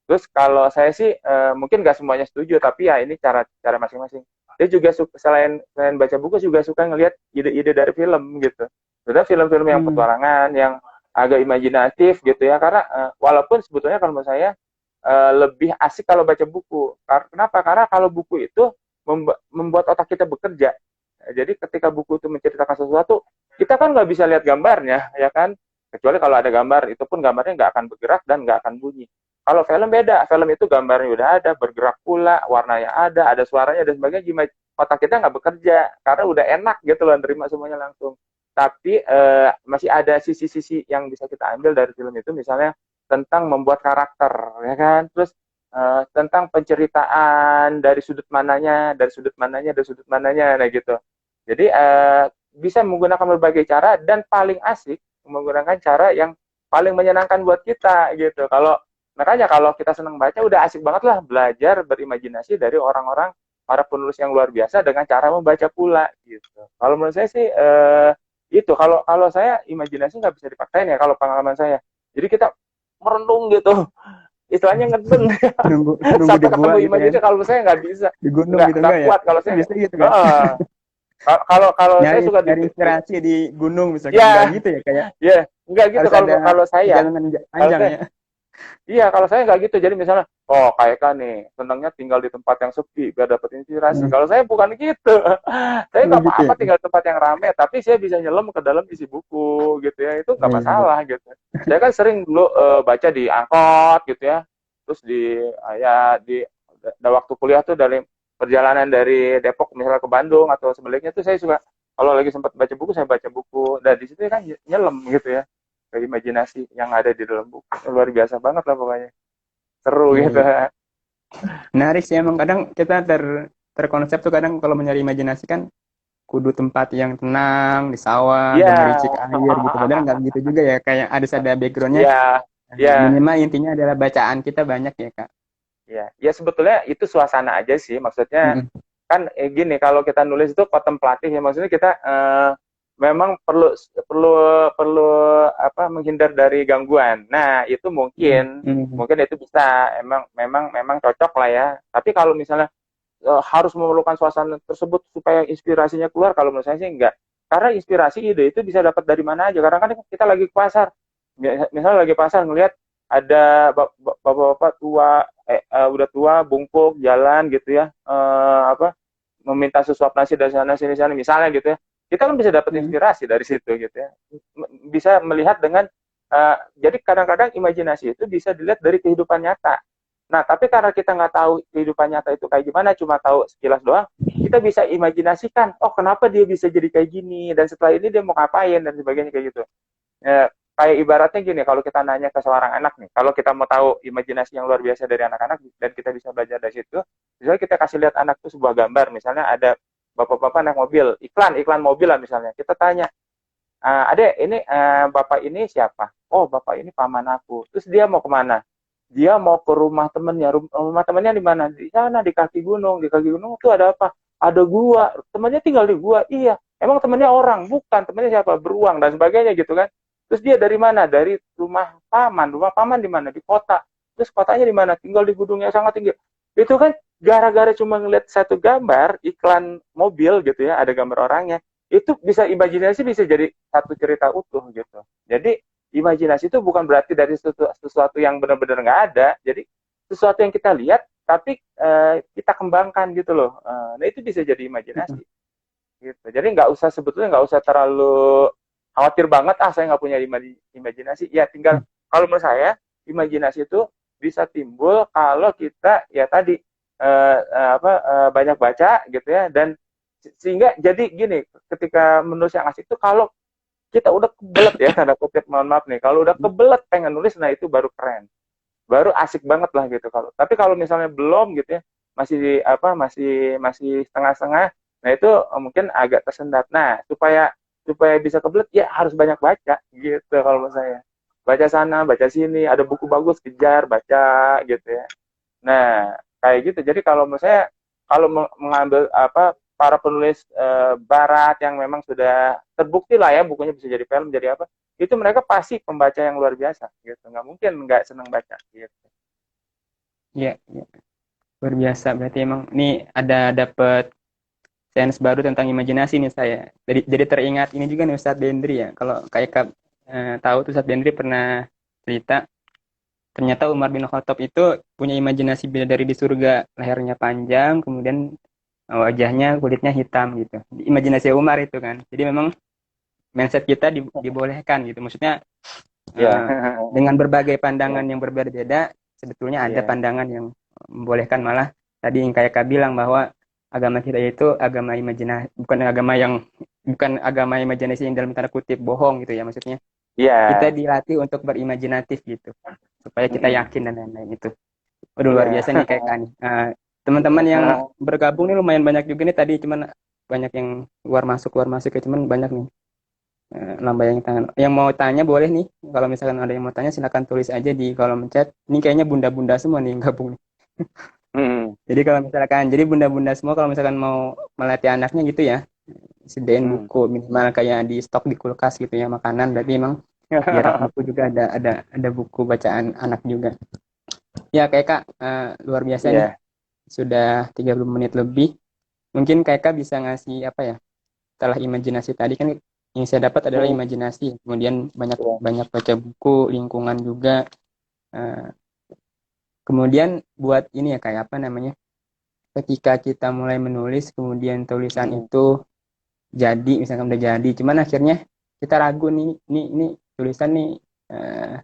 Terus kalau saya sih mungkin nggak semuanya setuju, tapi ya ini cara masing-masing. Dia juga selain baca buku juga suka ngelihat ide-ide dari film gitu. Sudah film-film yang petualangan, yang agak imajinatif gitu ya. Karena walaupun sebetulnya kalau menurut saya lebih asik kalau baca buku. Kenapa? Karena kalau buku itu membuat otak kita bekerja. Jadi ketika buku itu menceritakan sesuatu, kita kan nggak bisa lihat gambarnya, ya kan? Kecuali kalau ada gambar, itu pun gambarnya nggak akan bergerak dan nggak akan bunyi. Kalau film beda, film itu gambarnya udah ada, bergerak pula, warnanya ada suaranya dan sebagainya. Otak kita nggak bekerja karena udah enak gitu loh, nerima semuanya langsung. Tapi masih ada sisi-sisi yang bisa kita ambil dari film itu, misalnya tentang membuat karakter, ya kan? Terus tentang penceritaan dari sudut mananya, nah gitu. Jadi bisa menggunakan berbagai cara dan paling asik menggunakan cara yang paling menyenangkan buat kita gitu. Makanya kalau kita senang baca udah asik banget lah belajar berimajinasi dari orang-orang para penulis yang luar biasa dengan cara membaca pula gitu. Kalau menurut saya sih itu kalau saya imajinasi nggak bisa dipaksain ya kalau pengalaman saya. Jadi kita merenung gitu, istilahnya ngedeng nunggu sampai di gua ketemu gitu kan, imajinasi. Kalau saya nggak bisa, di gunung gitu nggak enggak ya, kuat kalau saya. bisa gitu kan, Kalau saya nyari suka nyari inspirasi di gunung misalkan, enggak ya gitu ya, kayak ya nggak gitu harus kalau ada kalau saya perjalanan kalau panjang saya ya. iya, kalau saya nggak gitu. Jadi misalnya, oh kayak kan nih, senangnya tinggal di tempat yang sepi biar dapat inspirasi. Kalau saya bukan gitu. Saya Oh nggak gitu ya. apa-apa tinggal di tempat yang ramai, tapi saya bisa nyelam ke dalam isi buku gitu ya. Itu nggak Iya, iya. masalah gitu. Saya kan sering dulu baca di angkot gitu ya. Terus ada waktu kuliah tuh dari perjalanan dari Depok misalnya ke Bandung atau sebaliknya tuh saya suka kalau lagi sempat baca buku saya baca buku. Dan di situ kan nyelam gitu ya ke imajinasi yang ada di dalam buku. Luar biasa banget lah pokoknya. Seru Iya, gitu. iya. Menarik sih emang, kadang kita terkonsep tuh kadang kalau mencari imajinasi kan kudu tempat yang tenang, di sawah, Iya. gemericik air gitu. Padahal nggak gitu juga ya, kayak ada backgroundnya. Iya. Iya. Minimal intinya adalah bacaan kita banyak ya Kak. Iya. Ya sebetulnya itu suasana aja sih. Maksudnya Mm-mm. kan gini, kalau kita nulis itu kontemplatif ya. Maksudnya kita memang perlu perlu perlu menghindar dari gangguan. Nah, itu mungkin Mm-mm. mungkin itu bisa memang cocok lah ya. Tapi kalau misalnya harus memerlukan suasana tersebut supaya inspirasinya keluar, kalau menurut saya sih enggak. Karena inspirasi ide itu bisa dapat dari mana aja. Karena kan kita lagi ke pasar, misalnya lagi pasar ngelihat ada bapak-bapak tua, udah tua, bungkuk, jalan gitu ya, meminta sesuap nasi dari sana sini sana misalnya gitu ya. Kita kan bisa dapat Mm. inspirasi dari situ gitu ya. Bisa melihat dengan jadi kadang-kadang imajinasi itu bisa dilihat dari kehidupan nyata. Nah, tapi karena kita nggak tahu kehidupan nyata itu kayak gimana, cuma tahu sekilas doang, kita bisa imajinasikan, oh kenapa dia bisa jadi kayak gini, dan setelah ini dia mau ngapain, dan sebagainya kayak gitu. Kayak ibaratnya gini, kalau kita nanya ke seorang anak nih, kalau kita mau tahu imajinasi yang luar biasa dari anak-anak, dan kita bisa belajar dari situ, misalnya kita kasih lihat anak tuh sebuah gambar, misalnya ada bapak-bapak naik mobil, iklan mobil lah misalnya, kita tanya, adek ini bapak ini siapa? Oh bapak ini paman aku. Terus dia mau kemana? Dia mau ke rumah temennya. Rumah temennya di mana? Di sana di kaki gunung. Di kaki gunung itu ada apa? Ada gua. Temennya tinggal di gua. Iya. Emang temennya orang? Bukan. Temennya siapa? Beruang dan sebagainya gitu kan. Terus dia dari mana? Dari rumah paman. Rumah paman di mana? Di kota. Terus kotanya di mana? Tinggal di gunung yang sangat tinggi. Itu kan gara-gara cuma ngeliat satu gambar iklan mobil gitu ya, ada gambar orangnya, itu bisa imajinasi bisa jadi satu cerita utuh gitu. Jadi imajinasi itu bukan berarti dari sesuatu yang benar-benar nggak ada. Jadi sesuatu yang kita lihat tapi kita kembangkan gitu loh. Nah itu bisa jadi imajinasi. Gitu. Jadi sebetulnya nggak usah terlalu khawatir banget. Saya nggak punya imajinasi. Ya tinggal kalau menurut saya imajinasi itu bisa timbul kalau kita ya tadi banyak baca gitu ya, dan sehingga jadi gini, ketika menulis yang asik itu kalau kita udah kebelet ya, tanda kutip, mohon maaf nih, kalau udah kebelet pengen nulis, nah itu baru keren, baru asik banget lah gitu. Tapi kalau misalnya belum gitu ya, masih apa, masih setengah-setengah, nah itu mungkin agak tersendat. Nah, supaya supaya bisa kebelet ya harus banyak baca gitu kalau menurut saya. Baca sana, baca sini, ada buku bagus kejar baca gitu ya. Nah, kayak gitu. Jadi kalau menurut saya, kalau mengambil apa, para penulis barat yang memang sudah terbukti lah ya bukunya bisa jadi film, jadi apa, itu mereka pasti pembaca yang luar biasa gitu. Nggak mungkin nggak senang baca gitu. Ya, ya. Luar biasa. Berarti emang ini ada dapat sains baru tentang imajinasi nih saya. Jadi teringat ini juga nih Ustadz Dendri ya. Kalau kayak tahu tuh Ustadz Dendri pernah cerita ternyata Umar bin Khattab itu punya imajinasi bidadari di surga, lehernya panjang, kemudian wajahnya kulitnya hitam gitu. Imajinasi Umar itu kan. Jadi memang mindset kita dibolehkan gitu. Maksudnya Iya. dengan berbagai pandangan Iya. yang berbeda-beda, sebetulnya ada Iya. pandangan yang membolehkan, malah tadi yang kayak Kak bilang bahwa agama kita itu agama imajinasi, bukan agama imajinasi yang dalam tanda kutip bohong gitu ya, maksudnya kita Iya. dilatih untuk berimajinatif gitu supaya kita Mm-mm. yakin dan lain-lain itu. Udah luar Iya. biasa nih kayak Kak nih. Teman-teman yang bergabung nih lumayan banyak juga nih tadi, cuman banyak yang keluar masuk ya, cuman banyak nih lambayang tangan. Yang mau tanya boleh nih. Kalau misalkan ada yang mau tanya silakan tulis aja di kolom chat. Ini kayaknya bunda-bunda semua nih yang gabung nih. Mm-mm. Jadi kalau misalkan jadi bunda-bunda semua kalau misalkan mau melatih anaknya gitu ya, sediain Mm. buku minimal kayak di stok di kulkas gitu ya, makanan, berarti emang di rak buku juga ada buku bacaan anak juga. Ya kayak Kak, luar biasa nih. Iya. Sudah 30 menit lebih. Mungkin kayak Kak bisa ngasih apa ya? Setelah imajinasi tadi kan yang saya dapat adalah Mm. imajinasi, kemudian banyak Iya. banyak baca buku, lingkungan juga. Eh, Kemudian buat ini ya kayak apa namanya? Ketika kita mulai menulis, kemudian tulisan Mm. itu jadi, misalkan udah jadi, cuman akhirnya kita ragu nih, ini tulisan nih eh,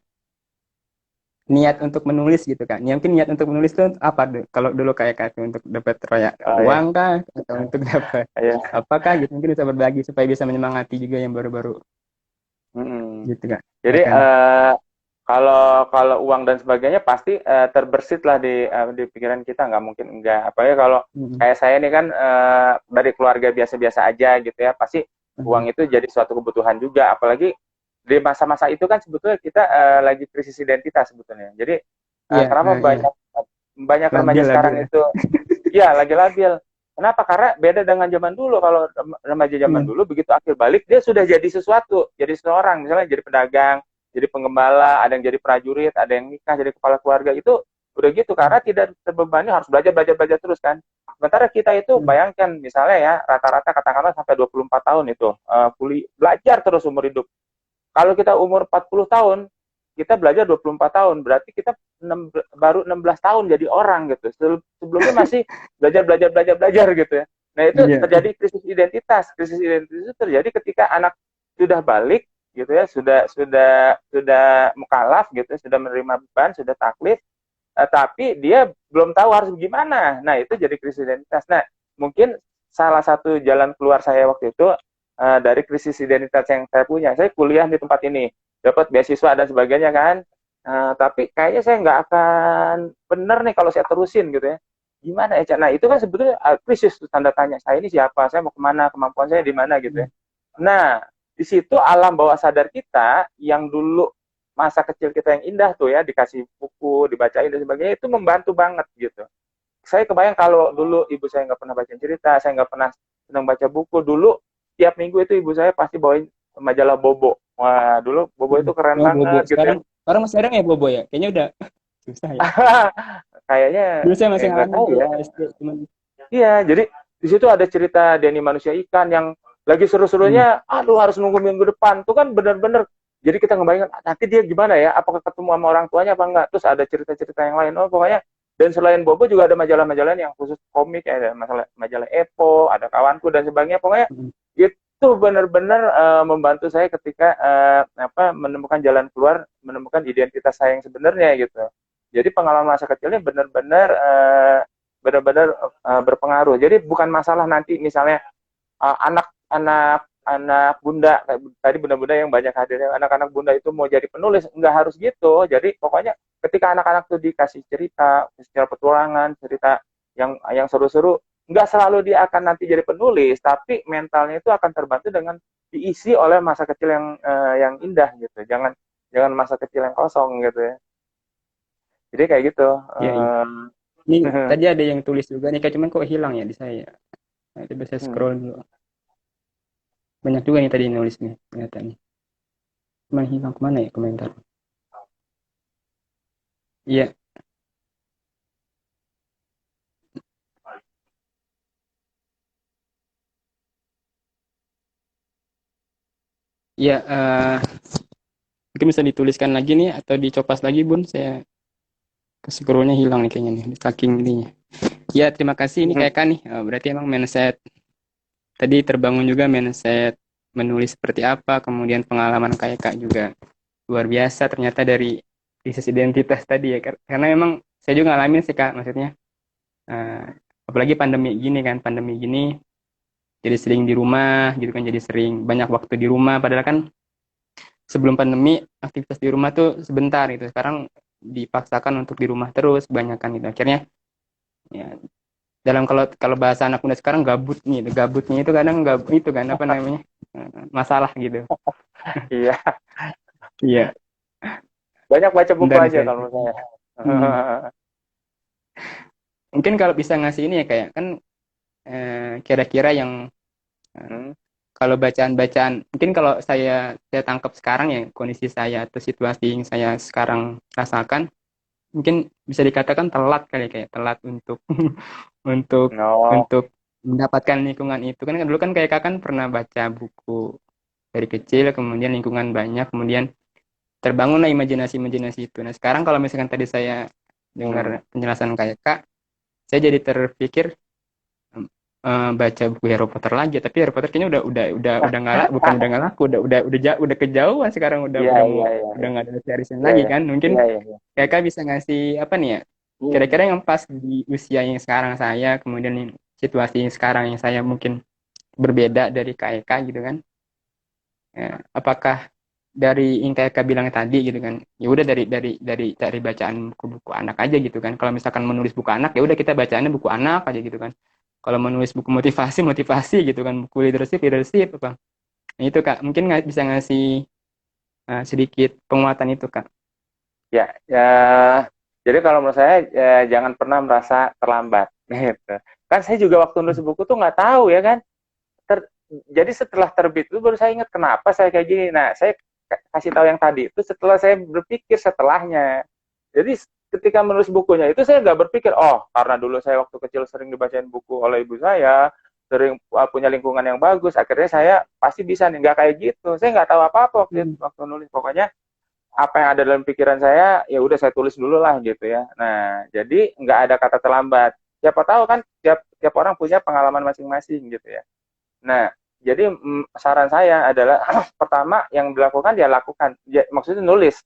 niat untuk menulis gitu kan. Ya, mungkin niat untuk menulis tuh apa tuh? Kalau dulu kayak untuk dapat roya Oh uang ya. kah atau untuk dapat Iya. apakah gitu, mungkin bisa berbagi supaya bisa menyemangati juga yang baru-baru Mm-mm. gitu kan. Jadi Kayak kan. kalau kalau uang dan sebagainya pasti terbersit lah di pikiran kita, nggak mungkin enggak. Apalagi kalau Mm, kayak saya ini kan dari keluarga biasa-biasa aja gitu ya, pasti mm, uang itu jadi suatu kebutuhan juga. Apalagi di masa-masa itu kan sebetulnya kita lagi krisis identitas sebetulnya. Jadi iya, kenapa iya. banyak banyak remaja Labil labil sekarang ya. itu ya lagi labil. Kenapa? Karena beda dengan zaman dulu. Kalau remaja zaman Iya. dulu begitu akhir balik dia sudah jadi sesuatu, jadi seseorang, misalnya jadi pedagang, jadi penggembala, ada yang jadi prajurit, ada yang nikah, jadi kepala keluarga, itu udah gitu karena tidak terbebani harus belajar belajar belajar terus kan. Sementara kita itu Mm, bayangkan misalnya ya rata-rata katakanlah sampai 24 tahun itu belajar terus umur hidup. Kalau kita umur 40 tahun, kita belajar 24 tahun, berarti kita baru 16 tahun jadi orang gitu. Sebelumnya masih belajar belajar belajar belajar gitu ya. Nah, itu iya. terjadi krisis identitas. Krisis identitas itu terjadi ketika anak sudah balik gitu ya, sudah mukalaf gitu, sudah menerima beban, sudah taklif, tapi dia belum tahu harus gimana. Nah, itu jadi krisis identitas. Nah, mungkin salah satu jalan keluar saya waktu itu dari krisis identitas yang saya punya. Saya kuliah di tempat ini, dapat beasiswa dan sebagainya kan. Tapi kayaknya saya nggak akan benar nih kalau saya terusin gitu ya. Gimana ya, Cak? Nah, itu kan sebetulnya krisis tanda tanya. Saya ini siapa? Saya mau kemana? Kemampuan saya di mana gitu ya. Mm, Nah, di situ alam bawah sadar kita yang dulu masa kecil kita yang indah tuh ya, dikasih buku, dibacain dan sebagainya, itu membantu banget gitu. Saya kebayang kalau dulu ibu saya nggak pernah baca cerita, saya nggak pernah senang baca buku, dulu tiap minggu itu ibu saya pasti bawain majalah Bobo. Wah, dulu Bobo mm. itu keren Oh, Bobo. banget gitu ya. Sekarang orang masih ada nggak ya Bobo ya? Kayaknya udah susah ya. Kayaknya Dulu saya masih nggak ngalamin tahu tuh ya. SD cuman. Iya, jadi di situ ada cerita Denny manusia ikan yang lagi Mm, seru-serunya, aduh harus nunggu minggu depan. Tuh kan bener-bener, jadi kita ngebayangkan, nanti dia gimana ya, apakah ketemu sama orang tuanya apa enggak. Terus ada cerita-cerita yang lain, oh pokoknya, dan selain Bobo juga ada majalah-majalah yang khusus komik, ada majalah Epo, ada Kawanku dan sebagainya. Pokoknya mm. itu benar-benar membantu saya ketika menemukan jalan keluar, menemukan identitas saya yang sebenarnya gitu. Jadi pengalaman masa kecilnya benar-benar berpengaruh. Jadi bukan masalah nanti misalnya anak-anak anak bunda, kayak tadi bunda-bunda yang banyak hadirnya, anak-anak bunda itu mau jadi penulis, nggak harus gitu. Jadi pokoknya ketika anak-anak tuh dikasih cerita, secara petualangan, cerita yang seru-seru, nggak selalu dia akan nanti jadi penulis, tapi mentalnya itu akan terbantu dengan diisi oleh masa kecil yang indah gitu. Jangan jangan masa kecil yang kosong gitu ya. Jadi kayak gitu. Iya, iya. Ini tadi ada yang tulis juga nih, Kak, cuman kok hilang ya di saya. Nah, coba saya scroll dulu. Banyak juga nih tadi nulis nih, ternyata nih. Cuman hilang kemana ya komentar? Iya, iya. Mungkin bisa dituliskan lagi nih atau dicopas lagi, Bun. Saya ke scrollnya hilang nih kayaknya nih, saking ininya. Ya, terima kasih ini kayak kan nih. Berarti emang mindset tadi terbangun juga mindset menulis seperti apa, kemudian pengalaman kayak Kak juga luar biasa ternyata dari krisis identitas tadi ya. Karena memang saya juga ngalamin sih Kak, maksudnya eh, apalagi pandemi gini jadi sering di rumah gitu kan, jadi sering banyak waktu di rumah padahal kan sebelum pandemi aktivitas di rumah tuh sebentar gitu. Sekarang dipaksakan untuk di rumah terus kebanyakan gitu. Akhirnya ya dalam kalau kalau bahasa anak muda sekarang gabutnya itu kadang gabut itu kan apa namanya masalah gitu. Iya, Iya, banyak baca buku dan aja saya kalau menurut saya. hmm, mungkin kalau bisa ngasih ini ya kayak kan kira-kira yang eh, Hmm, kalau bacaan-bacaan mungkin kalau saya tangkap sekarang ya kondisi saya atau situasi yang saya sekarang rasakan mungkin bisa dikatakan telat kali ya, kayak telat untuk untuk no, untuk mendapatkan lingkungan itu kan dulu kan kayak kan pernah baca buku dari kecil kemudian lingkungan banyak kemudian terbangunlah imajinasi-imajinasi itu. Nah, sekarang kalau misalkan tadi saya hmm. dengar penjelasan kayak Kak, saya jadi terpikir baca buku Harry Potter lagi, tapi Harry Potter kayaknya udah nggak bukan udah nggak laku, udah kejauhan sekarang Iya, mau iya, iya, udah iya, nggak ada seriesnya iya, lagi iya, kan. Mungkin iya, iya, iya. kayak Kak bisa ngasih apa nih ya? Hmm. Kira-kira yang pas di usia yang sekarang saya, kemudian situasi yang sekarang yang saya mungkin berbeda dari Kak Eka gitu kan. Ya, apakah dari yang kayak Kak bilang tadi gitu kan ya udah dari bacaan buku-buku anak aja gitu kan kalau misalkan menulis buku anak ya udah kita bacaannya buku anak aja gitu kan kalau menulis buku motivasi gitu kan buku leadership apa nah itu Kak mungkin bisa ngasih sedikit penguatan itu Kak. Ya, ya. Jadi kalau menurut saya jangan pernah merasa terlambat, gitu. Kan saya juga waktu nulis buku tuh nggak tahu ya kan. Jadi setelah terbit itu baru saya ingat kenapa saya kayak gini. Nah, saya kasih tahu yang tadi itu setelah saya berpikir setelahnya. Jadi ketika menulis bukunya itu saya nggak berpikir, oh karena dulu saya waktu kecil sering dibacain buku oleh ibu saya, sering punya lingkungan yang bagus, akhirnya saya pasti bisa nih. Nggak kayak gitu. Saya nggak tahu apa-apa waktu itu, Hmm. waktu nulis. Pokoknya apa yang ada dalam pikiran saya ya udah saya tulis dulu lah gitu ya. Nah, jadi nggak ada kata terlambat. Siapa tahu kan tiap orang punya pengalaman masing-masing gitu ya. Nah, jadi saran saya adalah pertama yang dilakukan dia lakukan, ya, maksudnya nulis.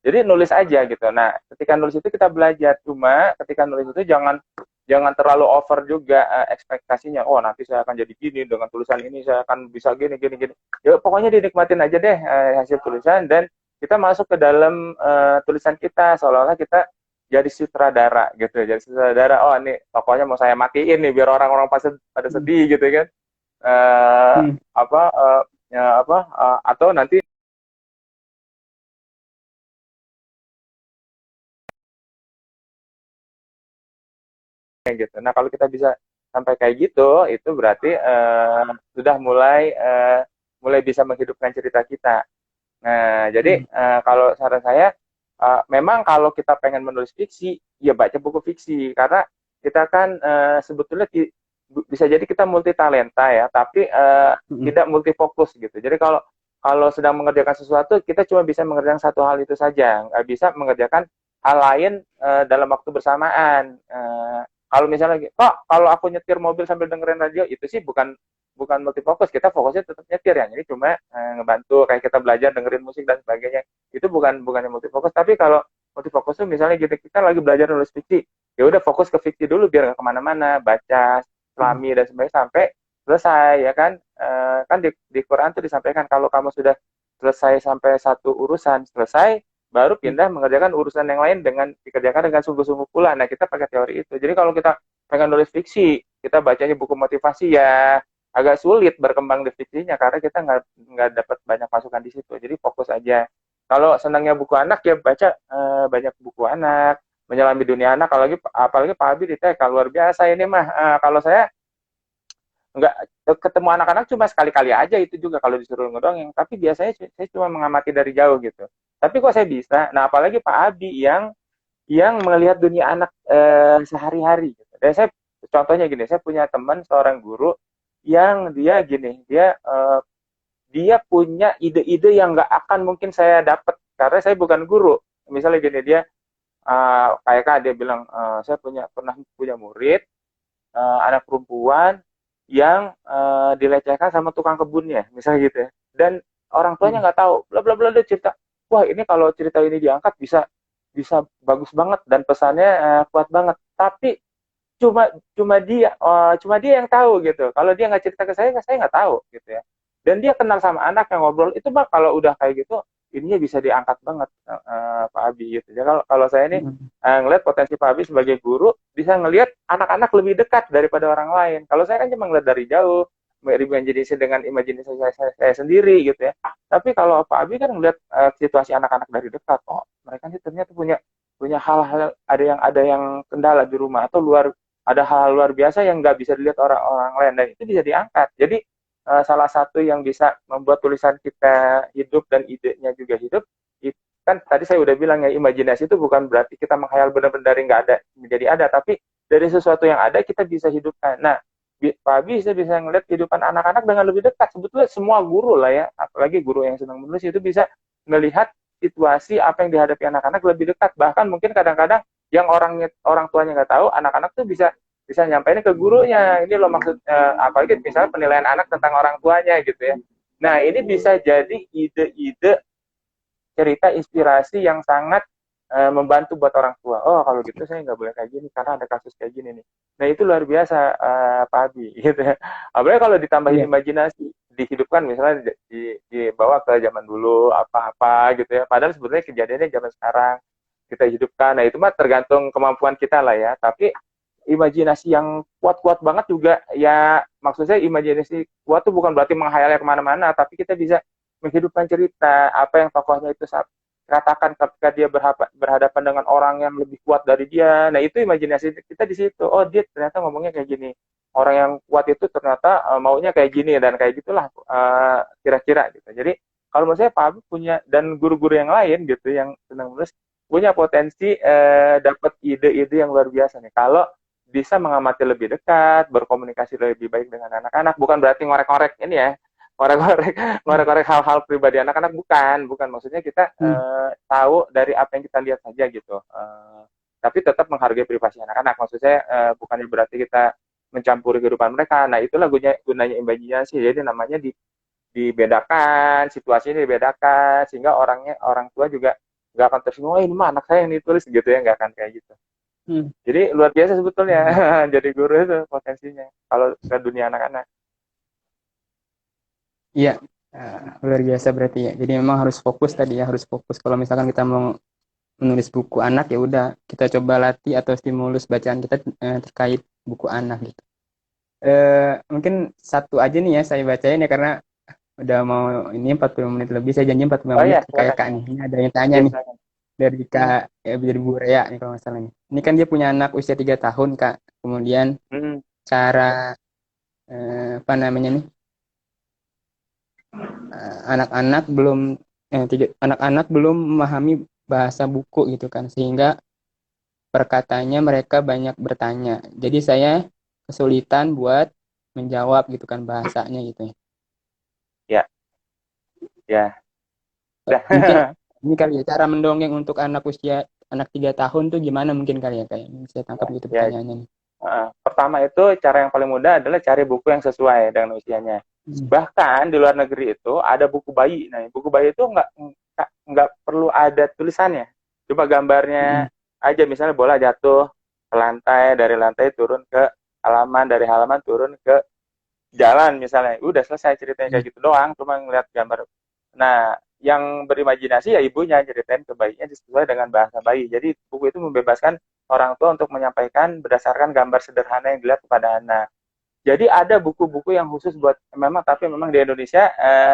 Jadi nulis aja gitu. Nah, ketika nulis itu kita belajar. Cuma ketika nulis itu jangan jangan terlalu over juga ekspektasinya. Oh, nanti saya akan jadi gini dengan tulisan ini saya akan bisa gini gini gini. Ya pokoknya dinikmatin aja deh hasil tulisan dan kita masuk ke dalam tulisan kita seolah-olah kita jadi sutradara gitu ya. Jadi sutradara. Oh, ini pokoknya mau saya matiin nih biar orang-orang pada Hmm. sedih gitu kan. Eh Hmm. apa atau nanti gitu. Nah, kalau kita bisa sampai kayak gitu, itu berarti sudah mulai bisa menghidupkan cerita kita. Nah, jadi Hmm. kalau saran saya, memang kalau kita pengen menulis fiksi, ya baca buku fiksi karena kita kan sebetulnya bisa jadi kita multi talenta ya, tapi Hmm. tidak multi fokus gitu. Jadi kalau kalau sedang mengerjakan sesuatu, kita cuma bisa mengerjakan satu hal itu saja, nggak bisa mengerjakan hal lain dalam waktu bersamaan. Kalau misalnya, kok kalau aku nyetir mobil sambil dengerin radio, itu sih bukan bukan multifokus, kita fokusnya tetap nyetir ya, jadi cuma ngebantu kayak kita belajar dengerin musik dan sebagainya, itu bukannya multifokus. Tapi kalau multifokus tuh misalnya gitu, kita lagi belajar nulis fiksi, ya udah fokus ke fiksi dulu biar nggak kemana-mana, baca Hmm. selami dan sebagainya sampai selesai ya kan. Kan di Quran tuh disampaikan kalau kamu sudah selesai sampai satu urusan selesai, baru pindah mengerjakan urusan yang lain dengan dikerjakan dengan sungguh-sungguh pula. Nah, kita pakai teori itu. Jadi kalau kita pengen nulis fiksi, kita bacanya buku motivasi ya agak sulit berkembang di fiksinya karena kita nggak dapat banyak masukan di situ. Jadi fokus aja. Kalau senangnya buku anak ya baca banyak buku anak, menyelami dunia anak. Apalagi Pak Abi di TK luar biasa ini mah. Kalau saya nggak ketemu anak-anak cuma sekali-kali aja, itu juga kalau disuruh ngedongeng, tapi biasanya saya cuma mengamati dari jauh gitu. Tapi kok saya bisa, nah apalagi Pak Abi yang melihat dunia anak sehari-hari gitu. Dan saya contohnya gini, saya punya teman seorang guru yang dia gini, dia punya ide-ide yang nggak akan mungkin saya dapat karena saya bukan guru. Misalnya gini, dia kayak kak dia bilang, saya pernah punya murid anak perempuan yang dilecehkan sama tukang kebunnya, misalnya gitu ya. Dan orang tuanya nggak tahu, bla bla bla, dia cerita, wah ini kalau cerita ini diangkat bisa bisa bagus banget dan pesannya kuat banget. Tapi cuma cuma dia yang tahu gitu. Kalau dia nggak cerita ke saya nggak tahu gitu ya. Dan dia kenal sama anak yang ngobrol itu mah, kalau udah kayak gitu ininya bisa diangkat banget Pak Abi gitu. Jadi kalau saya ini ngelihat potensi Pak Abi sebagai guru bisa ngelihat anak-anak lebih dekat daripada orang lain. Kalau saya kan cuma ngelihat dari jauh, berimajinasi dengan imajinasi saya sendiri gitu ya. Tapi kalau Pak Abi kan ngelihat situasi anak-anak dari dekat, oh mereka sih ternyata punya punya hal-hal, ada yang kendala di rumah atau ada hal luar biasa yang nggak bisa dilihat orang-orang lain, dan itu bisa diangkat. Jadi salah satu yang bisa membuat tulisan kita hidup dan idenya juga hidup, kan tadi saya udah bilang ya, imajinasi itu bukan berarti kita menghayal benar-benar dari nggak ada menjadi ada, tapi dari sesuatu yang ada kita bisa hidupkan. Nah, Pak Abi bisa ngelihat kehidupan anak-anak dengan lebih dekat. Sebetulnya semua guru lah ya, apalagi guru yang sedang menulis itu bisa melihat situasi apa yang dihadapi anak-anak lebih dekat. Bahkan mungkin kadang-kadang yang orang tuanya nggak tahu, anak-anak tuh bisa bisa nyampein ke gurunya, ini loh maksud apalagi misalnya penilaian anak tentang orang tuanya gitu ya. Nah, ini bisa jadi ide-ide cerita inspirasi yang sangat membantu buat orang tua. Oh, kalau gitu saya nggak boleh kayak gini karena ada kasus kayak gini nih. Nah, itu luar biasa Pak Abi gitu ya. Apalagi kalau ditambahin Iya. imajinasi, dihidupkan misalnya dibawa ke zaman dulu apa-apa gitu ya. Padahal sebetulnya kejadiannya zaman sekarang kita hidupkan. Nah, itu mah tergantung kemampuan kita lah ya. Tapi imajinasi yang kuat-kuat banget juga ya, maksud saya imajinasi kuat tuh bukan berarti menghayalnya kemana-mana, tapi kita bisa menghidupkan cerita apa yang tokohnya itu katakan ketika dia berhadapan dengan orang yang lebih kuat dari dia. Nah, itu imajinasi kita di situ. Oh, dia ternyata ngomongnya kayak gini. Orang yang kuat itu ternyata maunya kayak gini, dan kayak gitulah kira-kira gitu. Jadi kalau menurut saya Pak Abi punya, dan guru-guru yang lain gitu yang sedang menulis, punya potensi dapat ide-ide yang luar biasa nih kalau bisa mengamati lebih dekat, berkomunikasi lebih baik dengan anak-anak. Bukan berarti ngorek-ngorek ini ya, ngorek-ngorek ngorek-ngorek hal-hal pribadi anak-anak, bukan maksudnya kita tahu dari apa yang kita lihat saja gitu, tapi tetap menghargai privasi anak-anak. Maksud saya bukannya berarti kita mencampuri kehidupan mereka. Nah, itulah gunanya imajinasi. Jadi namanya dibedakan, situasinya dibedakan, sehingga orang tua juga nggak akan tersinggung, oh ini mah anak saya yang ditulis gitu ya, nggak akan kayak gitu. Hmm. Jadi luar biasa sebetulnya jadi guru itu potensinya kalau ke dunia anak-anak. Iya, luar biasa berarti ya. Jadi memang harus fokus tadi ya, harus fokus. Kalau misalkan kita mau menulis buku anak, ya udah kita coba latih atau stimulus bacaan kita terkait buku anak gitu. Mungkin satu aja nih ya saya bacain ya, karena udah mau ini 40 menit lebih. Saya janji 45 Oh menit iya, ke kayak Kak silakan. nih. Ini ada yang tanya Iya, nih silakan. dari Kak, dari Bu Rea nih kalau nggak salah nih. Ini kan dia punya anak usia 3 tahun Kak. Kemudian Hmm. cara apa namanya nih? Anak-anak belum anak-anak belum memahami bahasa buku gitu kan, sehingga perkataannya mereka banyak bertanya, jadi saya kesulitan buat menjawab gitu kan bahasanya gitu ya. Ya, ya. Mungkin Dah. ini kali ya cara mendongeng untuk anak 3 tahun tuh gimana, mungkin kali ya kayak saya tangkap gitu Ya, pertanyaannya nih. pertama itu cara yang paling mudah adalah cari buku yang sesuai dengan usianya. Hmm. Bahkan di luar negeri itu ada buku bayi. Nah, buku bayi itu nggak perlu ada tulisannya. Cuma gambarnya Hmm. aja. Misalnya bola jatuh ke lantai, dari lantai turun ke halaman, dari halaman turun ke jalan misalnya, udah selesai ceritanya kayak gitu doang, cuma ngeliat gambar. Nah, yang berimajinasi ya ibunya ceritain ke bayinya sesuai dengan bahasa bayi. Jadi buku itu membebaskan orang tua untuk menyampaikan berdasarkan gambar sederhana yang dilihat kepada anak. Jadi ada buku-buku yang khusus buat memang, tapi memang di Indonesia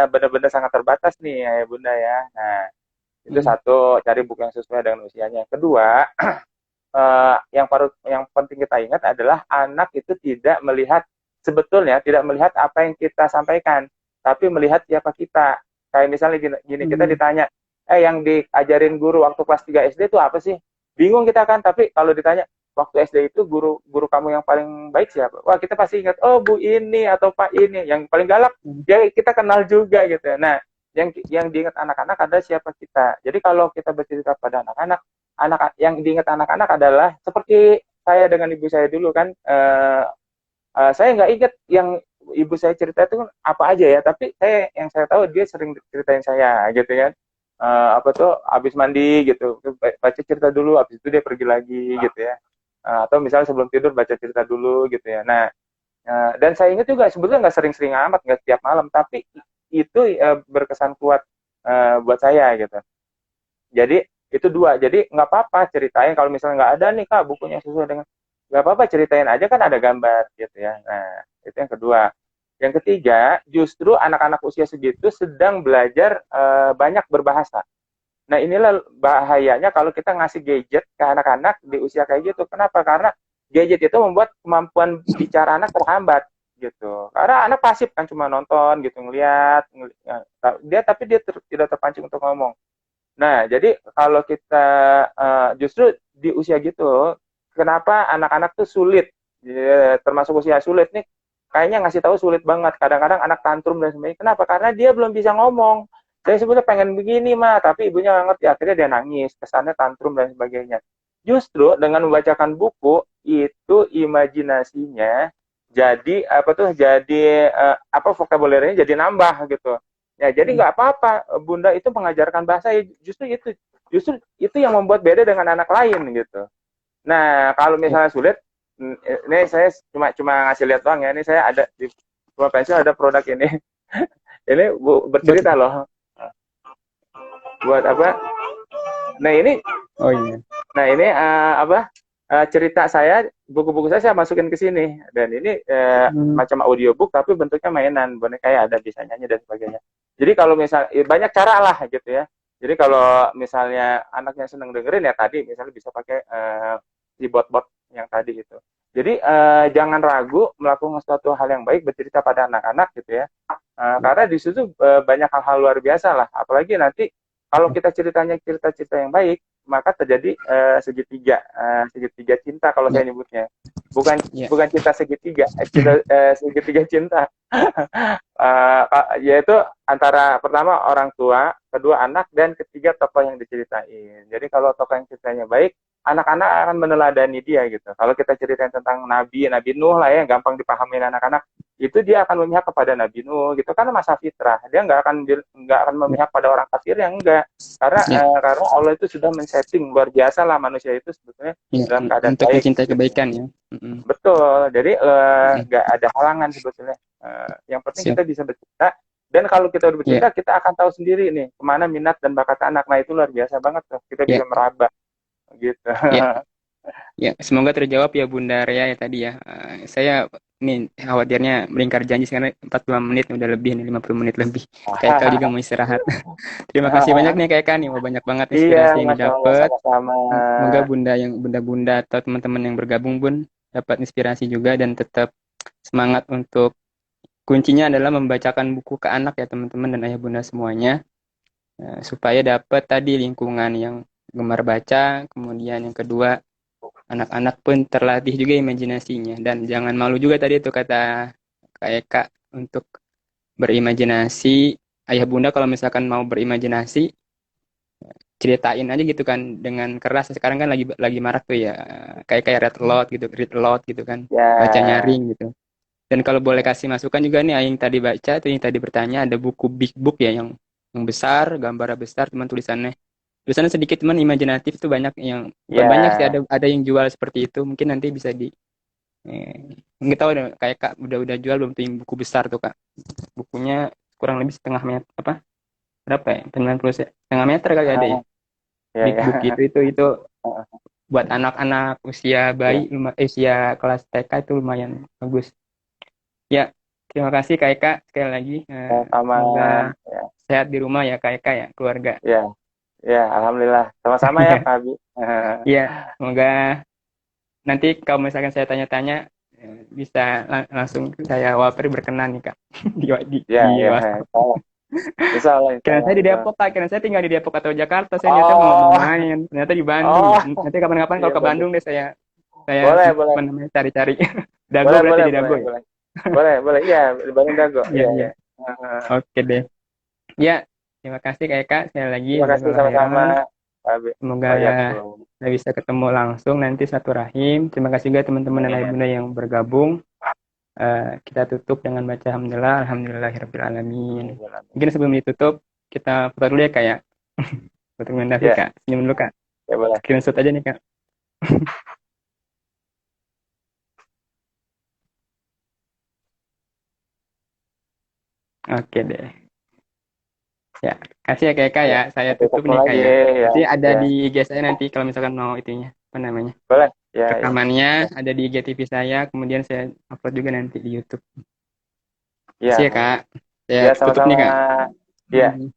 benar-benar sangat terbatas nih ya Bunda ya. Nah, itu Hmm. satu, cari buku yang sesuai dengan usianya. Kedua, yang penting kita ingat adalah anak itu tidak melihat, sebetulnya tidak melihat apa yang kita sampaikan, tapi melihat siapa kita. Kayak misalnya gini, gini kita Hmm. ditanya, yang diajarin guru waktu kelas 3 SD itu apa sih? Bingung kita kan, tapi kalau ditanya, waktu SD itu guru guru kamu yang paling baik siapa? Wah, kita pasti ingat, oh Bu ini atau Pak ini, yang paling galak Hmm. ya kita kenal juga gitu. Nah, yang diingat anak-anak adalah siapa kita. Jadi kalau kita bercerita pada anak-anak, anak yang diingat anak-anak adalah seperti saya dengan ibu saya dulu kan, saya nggak ingat yang ibu saya cerita itu apa aja ya, tapi yang saya tahu dia sering ceritain saya gitu kan. Apa tuh habis mandi gitu baca cerita dulu, habis itu dia pergi lagi gitu ya. Atau misalnya sebelum tidur baca cerita dulu gitu ya. Nah, dan saya ingat juga sebetulnya nggak sering-sering amat, nggak setiap malam, tapi itu berkesan kuat buat saya gitu. Jadi itu dua. Jadi nggak apa-apa ceritain, kalau misalnya nggak ada nih Kak bukunya sesuai dengan, nggak apa-apa ceritain aja kan ada gambar gitu ya. Nah, itu yang kedua. Yang ketiga, justru anak-anak usia segitu sedang belajar banyak berbahasa. Nah, inilah bahayanya kalau kita ngasih gadget ke anak-anak di usia kayak gitu. Kenapa? Karena gadget itu membuat kemampuan bicara anak terhambat gitu. Karena anak pasif kan, cuma nonton gitu, ngelihat, dia tapi dia tidak terpancing untuk ngomong. Nah, jadi kalau kita justru di usia gitu, kenapa anak-anak tuh sulit, ya, termasuk usia sulit nih, kayaknya ngasih tahu sulit banget. Kadang-kadang anak tantrum dan sebagainya. Kenapa? Karena dia belum bisa ngomong. Saya sebetulnya pengen begini mah, tapi ibunya nggak ngerti. Akhirnya dia nangis, kesannya tantrum dan sebagainya. Justru dengan membacakan buku itu imajinasinya jadi apa tuh? Jadi apa vokabulernya jadi nambah gitu. Ya, jadi Hmm. nggak apa-apa Bunda itu mengajarkan bahasa, ya justru itu yang membuat beda dengan anak lain gitu. Nah, kalau Ya. misalnya sulit, ini saya cuma cuma ngasih lihat doang ya. Ini saya ada di Rumah Pensil ada produk ini. Ini Buat. bercerita loh. Buat apa? Nah, ini Oh iya. apa? Cerita saya, buku-buku saya masukin ke sini, dan ini Hmm. macam audiobook tapi bentuknya mainan, boneka kayak ada bisa nyanyi dan sebagainya. Jadi kalau misal banyak cara lah gitu ya. Jadi kalau misalnya anaknya seneng dengerin ya tadi misalnya bisa pakai keyboard yang tadi itu. Jadi jangan ragu melakukan suatu hal yang baik, bercerita pada anak-anak gitu ya. Karena di situ banyak hal-hal luar biasa lah. Apalagi nanti kalau kita ceritanya cerita-cerita yang baik, maka terjadi segitiga cinta kalau Ya. saya nyebutnya. Bukan Ya. bukan cinta segitiga, segitiga cinta. Yaitu antara pertama orang tua, kedua anak, dan ketiga tokoh yang diceritain. Jadi kalau tokoh yang ceritanya baik, anak-anak akan meneladani dia gitu. Kalau kita ceritain tentang Nabi Nuh lah ya, gampang dipahami anak-anak, itu dia akan memihak kepada Nabi Nuh gitu, karena masa fitrah. Dia nggak akan Ya. memihak pada orang kafir yang enggak. Ya. Karena Allah itu sudah men-setting luar biasa lah manusia itu sebetulnya Ya. dalam keadaan Untuk baik mencintai gitu. kebaikan ya. Mm-mm. Betul. Jadi Mm-mm. nggak ada halangan sebetulnya. Yang penting Siap. kita bisa bercerita, dan kalau kita udah Ya. bercerita kita akan tahu sendiri nih kemana minat dan bakat anak. Nah, itu luar biasa banget tuh. Kita Ya. bisa meraba gitu. Ya. Ya, semoga terjawab ya Bunda Rea ya tadi ya. Saya nih khawatirnya melingkar janji sekarang 40 menit udah lebih nih 50 menit lebih. Kayak kau juga mau istirahat. Terima kasih banyak nih kayak nih, mau banyak banget Iya, inspirasi yang Masya Allah, didapat. sama-sama. Semoga bunda-bunda atau teman-teman yang bergabung pun dapat inspirasi juga dan tetap semangat untuk kuncinya adalah membacakan buku ke anak ya teman-teman dan ayah bunda semuanya. Supaya dapat tadi lingkungan yang gemar baca, kemudian yang kedua anak-anak pun terlatih juga imajinasinya dan jangan malu juga tadi itu kata Kak Eka untuk berimajinasi. Ayah bunda kalau misalkan mau berimajinasi ceritain aja gitu kan dengan keras. Sekarang kan lagi marak tuh ya kayak read aloud gitu kan, baca Ya, nyaring gitu. Dan kalau boleh kasih masukan juga nih yang tadi baca tuh yang tadi bertanya ada buku big book ya yang besar, gambarnya besar, teman tulisannya sedikit teman imajinatif tuh banyak yang bukan banyak sih ya. ada yang jual seperti itu mungkin nanti bisa Nggak tahu deh, kayak Kak udah jual belum tuh yang buku besar tuh Kak. Bukunya kurang lebih setengah meter apa? Berapa ya? 90 setengah meter kali ada ya. Ah, ya Big ya. book itu buat anak-anak usia Ya, bayi, usia kelas TK itu lumayan bagus. Ya, terima kasih Kak Eka sekali lagi. sama Semoga ya, sehat di rumah ya Kak Eka ya, keluarga. ya, ya, alhamdulillah. Sama-sama ya, Pak Abi. Ya, semoga nanti kalau misalkan saya tanya-tanya bisa langsung saya wapri berkenan nih Kak Ya, di ya, WhatsApp. insya Allah, insya Karena Allah, saya di insya Allah. Depok Kak, karena saya tinggal di Depok atau Jakarta, saya niatnya mau Oh, main, ternyata di Bandung. oh, Nanti kapan-kapan iya kalau ke bagus. Bandung deh saya Boleh, boleh, apa namanya cari-cari. Dago boleh, berarti boleh, di boleh, Dago ya. boleh, boleh, boleh. Iya, di Bandung Dago. Iya Iya, iya. iya. Oke deh. Ya, terima kasih Kak Eka sekali lagi Terima kasih jazakallah sama-sama, khairan. Pak Abi. Semoga Oh ya, ya belum. kita bisa ketemu langsung nanti satu rahim. Terima kasih juga teman-teman dan Amin. bunda yang bergabung. Kita tutup dengan baca alhamdulillah, alhamdulillahirabbil alamin. Mungkin sebelum ditutup kita foto dulu ya Kak ya. Foto rekomendasi Ya, Kak. Senyum dulu Kak. ya boleh. Screenshot aja nih Kak. Oke deh. Ya, kasih ya Kak Eka Ya, ya. Saya nanti tutup ketemu nih Kak lagi ya. ya. Nanti ada Ya, di IG saya nanti kalau misalkan mau itunya. Apa namanya? boleh. Ya, ya. Rekamannya ada di IGTV saya, kemudian saya upload juga nanti di YouTube. Kasih ya Ya, Kak. Saya ya tutup nih sama-sama. Kak. Ya. Hmm.